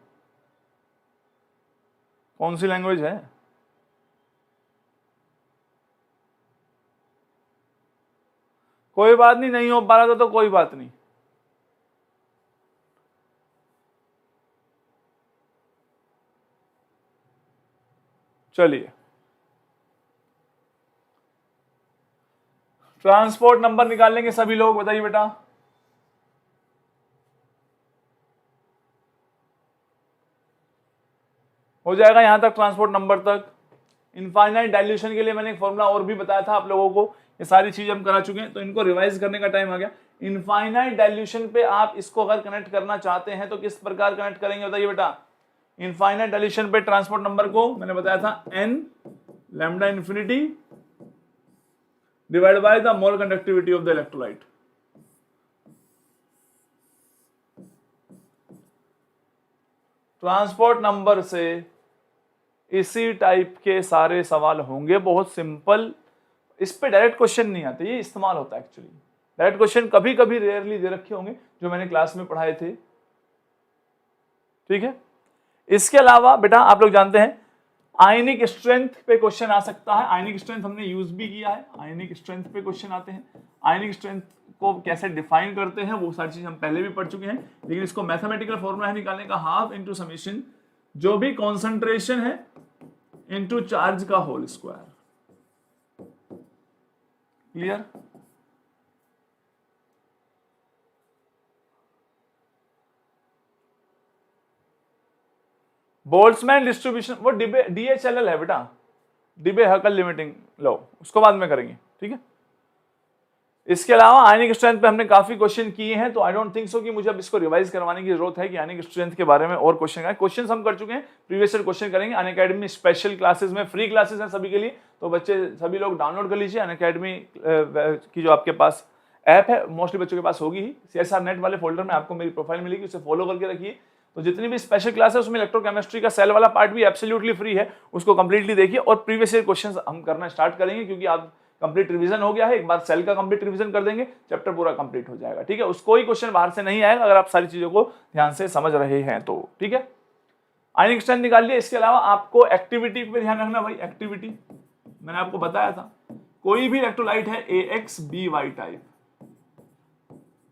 कौन सी लैंग्वेज है? कोई बात नहीं, नहीं हो पा रहा था तो कोई बात नहीं। चलिए, ट्रांसपोर्ट नंबर निकाल लेंगे सभी लोग, बताइए बेटा। हो जाएगा यहां तक, ट्रांसपोर्ट नंबर तक। इनफाइनाइट डाइल्यूशन के लिए मैंने एक फॉर्मूला और भी बताया था आप लोगों को, ये सारी चीजें हम करा चुके हैं, तो इनको रिवाइज करने का टाइम आ गया। इनफाइनाइट डाइल्यूशन पे आप इसको अगर कनेक्ट करना चाहते हैं तो किस प्रकार कनेक्ट करेंगे बताइए बेटा। इनफाइनाइट डाइल्यूशन पे ट्रांसपोर्ट नंबर को मैंने बताया था n lambda infinity divide by the mole conductivity of the electrolyte. Transport number से इसी टाइप के सारे सवाल होंगे, बहुत सिंपल। इस पे डायरेक्ट क्वेश्चन नहीं आते, ये इस्तेमाल होता है एक्चुअली। डायरेक्ट क्वेश्चन कभी कभी रेयरली दे रखे होंगे जो मैंने क्लास में पढ़ाए थे, ठीक है। इसके अलावा बेटा आप लोग जानते हैं आयनिक स्ट्रेंथ पे क्वेश्चन आ सकता है। आयनिक स्ट्रेंथ हमने यूज भी किया है, आयनिक स्ट्रेंथ पे क्वेश्चन आते हैं। आयनिक स्ट्रेंथ को कैसे डिफाइन करते हैं वो सारी चीज हम पहले भी पढ़ चुके हैं, लेकिन इसको मैथमेटिकल फॉर्मूला है निकालने का, हाफ इंटू समेशन जो भी कॉन्सेंट्रेशन है इंटू चार्ज का whole square. Clear? Boltzmann distribution वो DHLL है बेटा, डिबे हकल लिमिटिंग लॉ, उसको बाद में करेंगे, ठीक है। इसके अलावा आयनिक स्ट्रेंथ पे हमने काफी क्वेश्चन किए हैं, तो आई डोंट थिंक सो कि मुझे अब इसको रिवाइज करवाने की जरूरत है कि आयनिक स्ट्रेंथ के बारे में और क्वेश्चन हम कर चुके हैं, प्रीवियस ईयर क्वेश्चन करेंगे। अनअकैडमी स्पेशल क्लासेस में फ्री क्लासेस हैं सभी के लिए, तो बच्चे सभी लोग डाउनलोड कर लीजिए अनअकैडमी की जो आपके पास ऐप है, मोस्टली बच्चों के पास होगी ही। CSR नेट वाले फोल्डर में आपको मेरी प्रोफाइल मिलेगी, उसे फॉलो करके रखिए। तो जितनी भी स्पेशल क्लास है उसमें इलेक्ट्रोकेमिस्ट्री का सेल वाला पार्ट भी एब्सोल्युटली फ्री है, उसको कंप्लीटली देखिए। और प्रीवियस ईयर क्वेश्चंस हम करना स्टार्ट करेंगे, क्योंकि आप कंप्लीट रिवीजन हो गया है, एक बार सेल का कंप्लीट रिवीजन कर देंगे, चैप्टर पूरा कंप्लीट हो जाएगा, ठीक है। उसको ही क्वेश्चन बाहर से नहीं आएगा अगर आप सारी चीजों को ध्यान से समझ रहे हैं तो, ठीक है। आयनिक स्ट्रेंथ निकाल लिया। इसके अलावा आपको एक्टिविटी पे ध्यान रखना भाई। एक्टिविटी मैंने आपको बताया था, कोई भी इलेक्ट्रोलाइट है AXBY टाइप,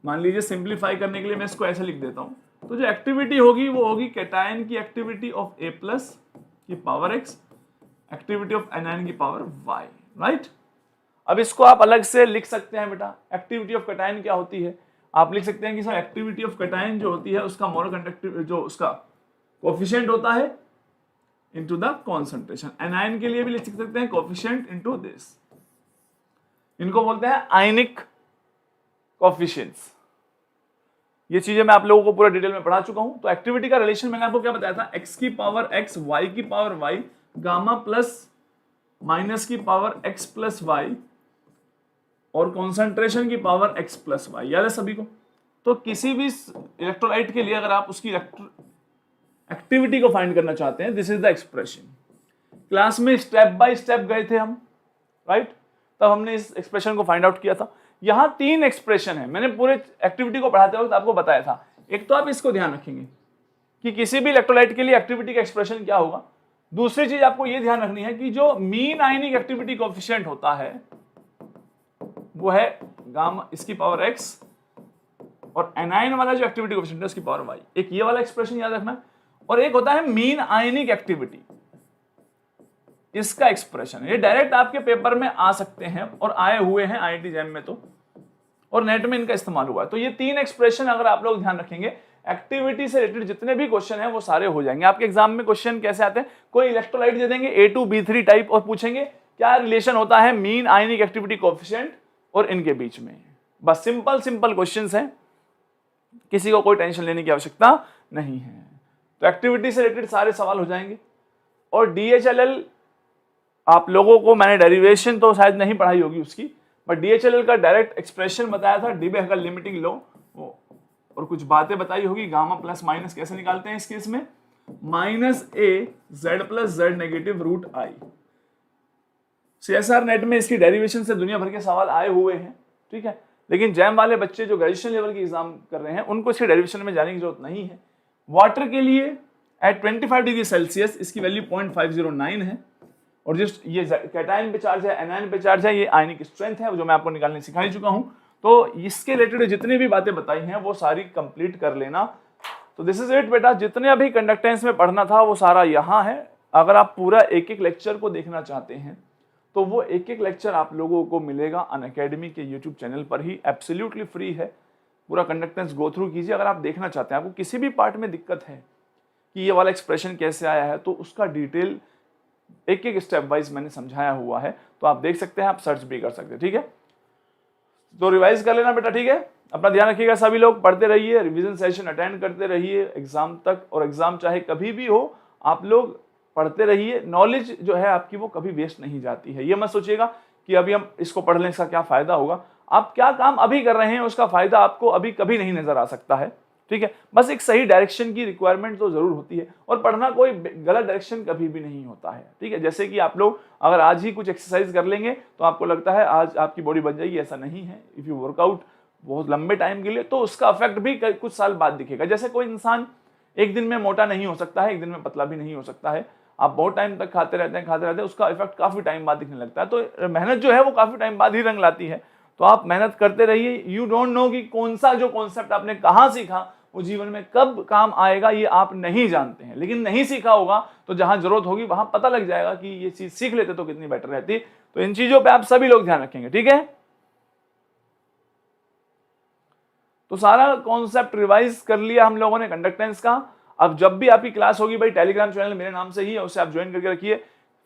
मान लीजिए सिंप्लीफाई करने के लिए मैं इसको ऐसे लिख देता हूं, तो जो एक्टिविटी होगी वो होगी कैटायन की एक्टिविटी ऑफ A+ की power X, activity of anion की पावर Y, राइट। अब इसको आप अलग से लिख सकते हैं बेटा, एक्टिविटी ऑफ कैटायन क्या होती है, आप लिख सकते हैं कि सर एक्टिविटी ऑफ कैटायन जो होती है उसका मोलर कंडक्टिव जो उसका कोफिशिएंट होता है इनटू द कॉन्सेंट्रेशन। एनायन के लिए भी लिख सकते हैं कोफिशिएंट इनटू दिस, इनको बोलते हैं आयनिक कोफिशिएंट्स। ये चीजें मैं आप लोगों को पूरा डिटेल में पढ़ा चुका हूं। तो एक्टिविटी का रिलेशन मैंने आपको क्या बताया था, x की पावर x, y की power y, gamma plus minus की पावर x प्लस y और कॉन्सेंट्रेशन की पावर x प्लस y, याद है सभी को। तो किसी भी इलेक्ट्रोलाइट के लिए अगर आप उसकी एक्टिविटी को फाइंड करना चाहते हैं, this is the expression. Class में स्टेप बाय स्टेप गए थे हम, राइट, तब हमने इस एक्सप्रेशन को फाइंड आउट किया था। यहां 3 एक्सप्रेशन है, मैंने पूरे एक्टिविटी को पढ़ाते वक्त आपको बताया था। एक तो आप इसको ध्यान रखेंगे कि किसी भी इलेक्ट्रोलाइट के लिए एक्टिविटी का एक्सप्रेशन क्या होगा। दूसरी चीज आपको यह ध्यान रखनी है कि जो मीन आयनिक एक्टिविटी कोएफिशिएंट होता है वो है गामा इसकी पावर x, और एनायन वाला जो एक्टिविटी कोएफिशिएंट है उसकी पावर y। एक ये वाला एक्सप्रेशन याद रखना, और एक होता है मीन आयनिक एक्टिविटी, इसका एक्सप्रेशन। ये डायरेक्ट आपके पेपर में आ सकते हैं और आए हुए हैं IIT जैम में तो, और नेट में इनका इस्तेमाल हुआ है। तो ये 3 एक्सप्रेशन अगर आप लोग ध्यान रखेंगे, एक्टिविटी से रिलेटेड जितने भी क्वेश्चन हैं वो सारे हो जाएंगे। आपके एग्जाम में क्वेश्चन कैसे आते हैं, कोई इलेक्ट्रोलाइट दे देंगे A2B3 टाइप और पूछेंगे क्या रिलेशन होता है मीन आयनिक एक्टिविटी कोएफिशिएंट और इनके बीच में। बस सिंपल क्वेश्चंस हैं, किसी को कोई टेंशन लेने की आवश्यकता नहीं है। तो एक्टिविटी से रिलेटेड सारे सवाल हो जाएंगे। और DHLL आप लोगों को मैंने डेरिवेशन तो शायद नहीं पढ़ाई होगी उसकी, बट DHLL का डायरेक्ट एक्सप्रेशन बताया था, डिबे हकल लिमिटिंग लॉ, और कुछ बातें बताई होगी। गामा प्लस माइनस कैसे निकालते हैं इस केस में, -a z plus z negative root i। CSR NET में इसकी डेरिवेशन से दुनिया भर के सवाल आए हुए हैं, ठीक है। लेकिन जैम वाले बच्चे जो ग्रेजुएशन लेवल की एग्जाम कर रहे हैं उनको इसकी डेरिवेशन में जाने की जरूरत नहीं है। वाटर के लिए एट 25 डिग्री सेल्सियस इसकी वैल्यू 0.509 है, और जिस ये कैटायन पे चार्ज है, एनायन पे चार्ज है, ये आयनिक स्ट्रेंथ है जो मैं आपको निकालने सिखा ही चुका हूं। तो इसके रिलेटेड जितनी भी बातें बताई हैं वो सारी कंप्लीट कर लेना। तो दिस इज इट बेटा, जितने अभी कंडक्टेंस में पढ़ना था वो सारा यहाँ है। अगर आप पूरा एक एक लेक्चर को देखना चाहते हैं तो वो एक एक लेक्चर आप लोगों को मिलेगा अनअकैडमी के यूट्यूब चैनल पर ही, एब्सोल्युटली फ्री है। पूरा कंडक्टेंस गो थ्रू कीजिए। अगर आप देखना चाहते हैं, आपको किसी भी पार्ट में दिक्कत है कि ये वाला एक्सप्रेशन कैसे आया है, तो उसका डिटेल एक एक स्टेप वाइज मैंने समझाया हुआ है, तो आप देख सकते हैं, आप सर्च भी कर सकते हैं। ठीक है, तो रिवाइज कर लेना बेटा। ठीक है, अपना ध्यान रखिएगा। सभी लोग पढ़ते रहिए, रिवीजन सेशन अटेंड करते रहिए एग्जाम तक, और एग्जाम चाहे कभी भी हो आप लोग पढ़ते रहिए। नॉलेज जो है आपकी वो कभी वेस्ट नहीं जाती है। ये मत सोचिएगा कि अभी हम इसको पढ़ लें, इसका क्या फायदा होगा। आप क्या काम अभी कर रहे हैं उसका फायदा आपको अभी कभी नहीं नजर आ सकता है। ठीक है, बस एक सही डायरेक्शन की रिक्वायरमेंट तो जरूर होती है, और पढ़ना कोई गलत डायरेक्शन कभी भी नहीं होता है। ठीक है, जैसे कि आप लोग अगर आज ही कुछ एक्सरसाइज कर लेंगे तो आपको लगता है आज आपकी बॉडी बन जाएगी, ऐसा नहीं है। इफ यू वर्कआउट बहुत लंबे टाइम के लिए तो उसका इफेक्ट भी कुछ साल बाद दिखेगा। जैसे कोई इंसान एक दिन में मोटा नहीं हो सकता है, एक दिन में पतला भी नहीं हो सकता है। आप बहुत टाइम तक खाते रहते हैं, उसका इफेक्ट काफी टाइम बाद दिखने लगता है। तो मेहनत जो है वो काफी टाइम बाद ही रंग लाती है। तो आप मेहनत करते रहिए। यू डोंट नो कि कौन सा जो कॉन्सेप्ट आपने कहाँ सीखा वो जीवन में कब काम आएगा, ये आप नहीं जानते हैं। लेकिन नहीं सीखा होगा तो जहां जरूरत होगी वहां पता लग जाएगा कि ये चीज सीख लेते तो कितनी बेटर रहती। तो इन चीजों पे आप सभी लोग ध्यान रखेंगे। ठीक है, तो सारा कॉन्सेप्ट रिवाइज कर लिया हम लोगों ने कंडक्टेंस का। अब जब भी आपकी क्लास होगी भाई, टेलीग्राम चैनल मेरे नाम से ही है, उससे आप ज्वाइन करके रखिए।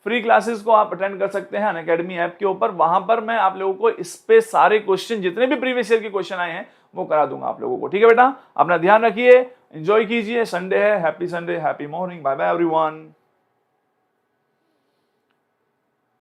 फ्री क्लासेस को आप अटेंड कर सकते हैं अनअकैडमी ऐप के ऊपर। वहां पर मैं आप लोगों को इस पे सारे क्वेश्चन, जितने भी प्रीवियस ईयर के क्वेश्चन आए हैं वो करा दूंगा आप लोगों को। ठीक है बेटा, अपना ध्यान रखिए, एंजॉय कीजिए। संडे है, happy Sunday, happy morning, bye bye everyone.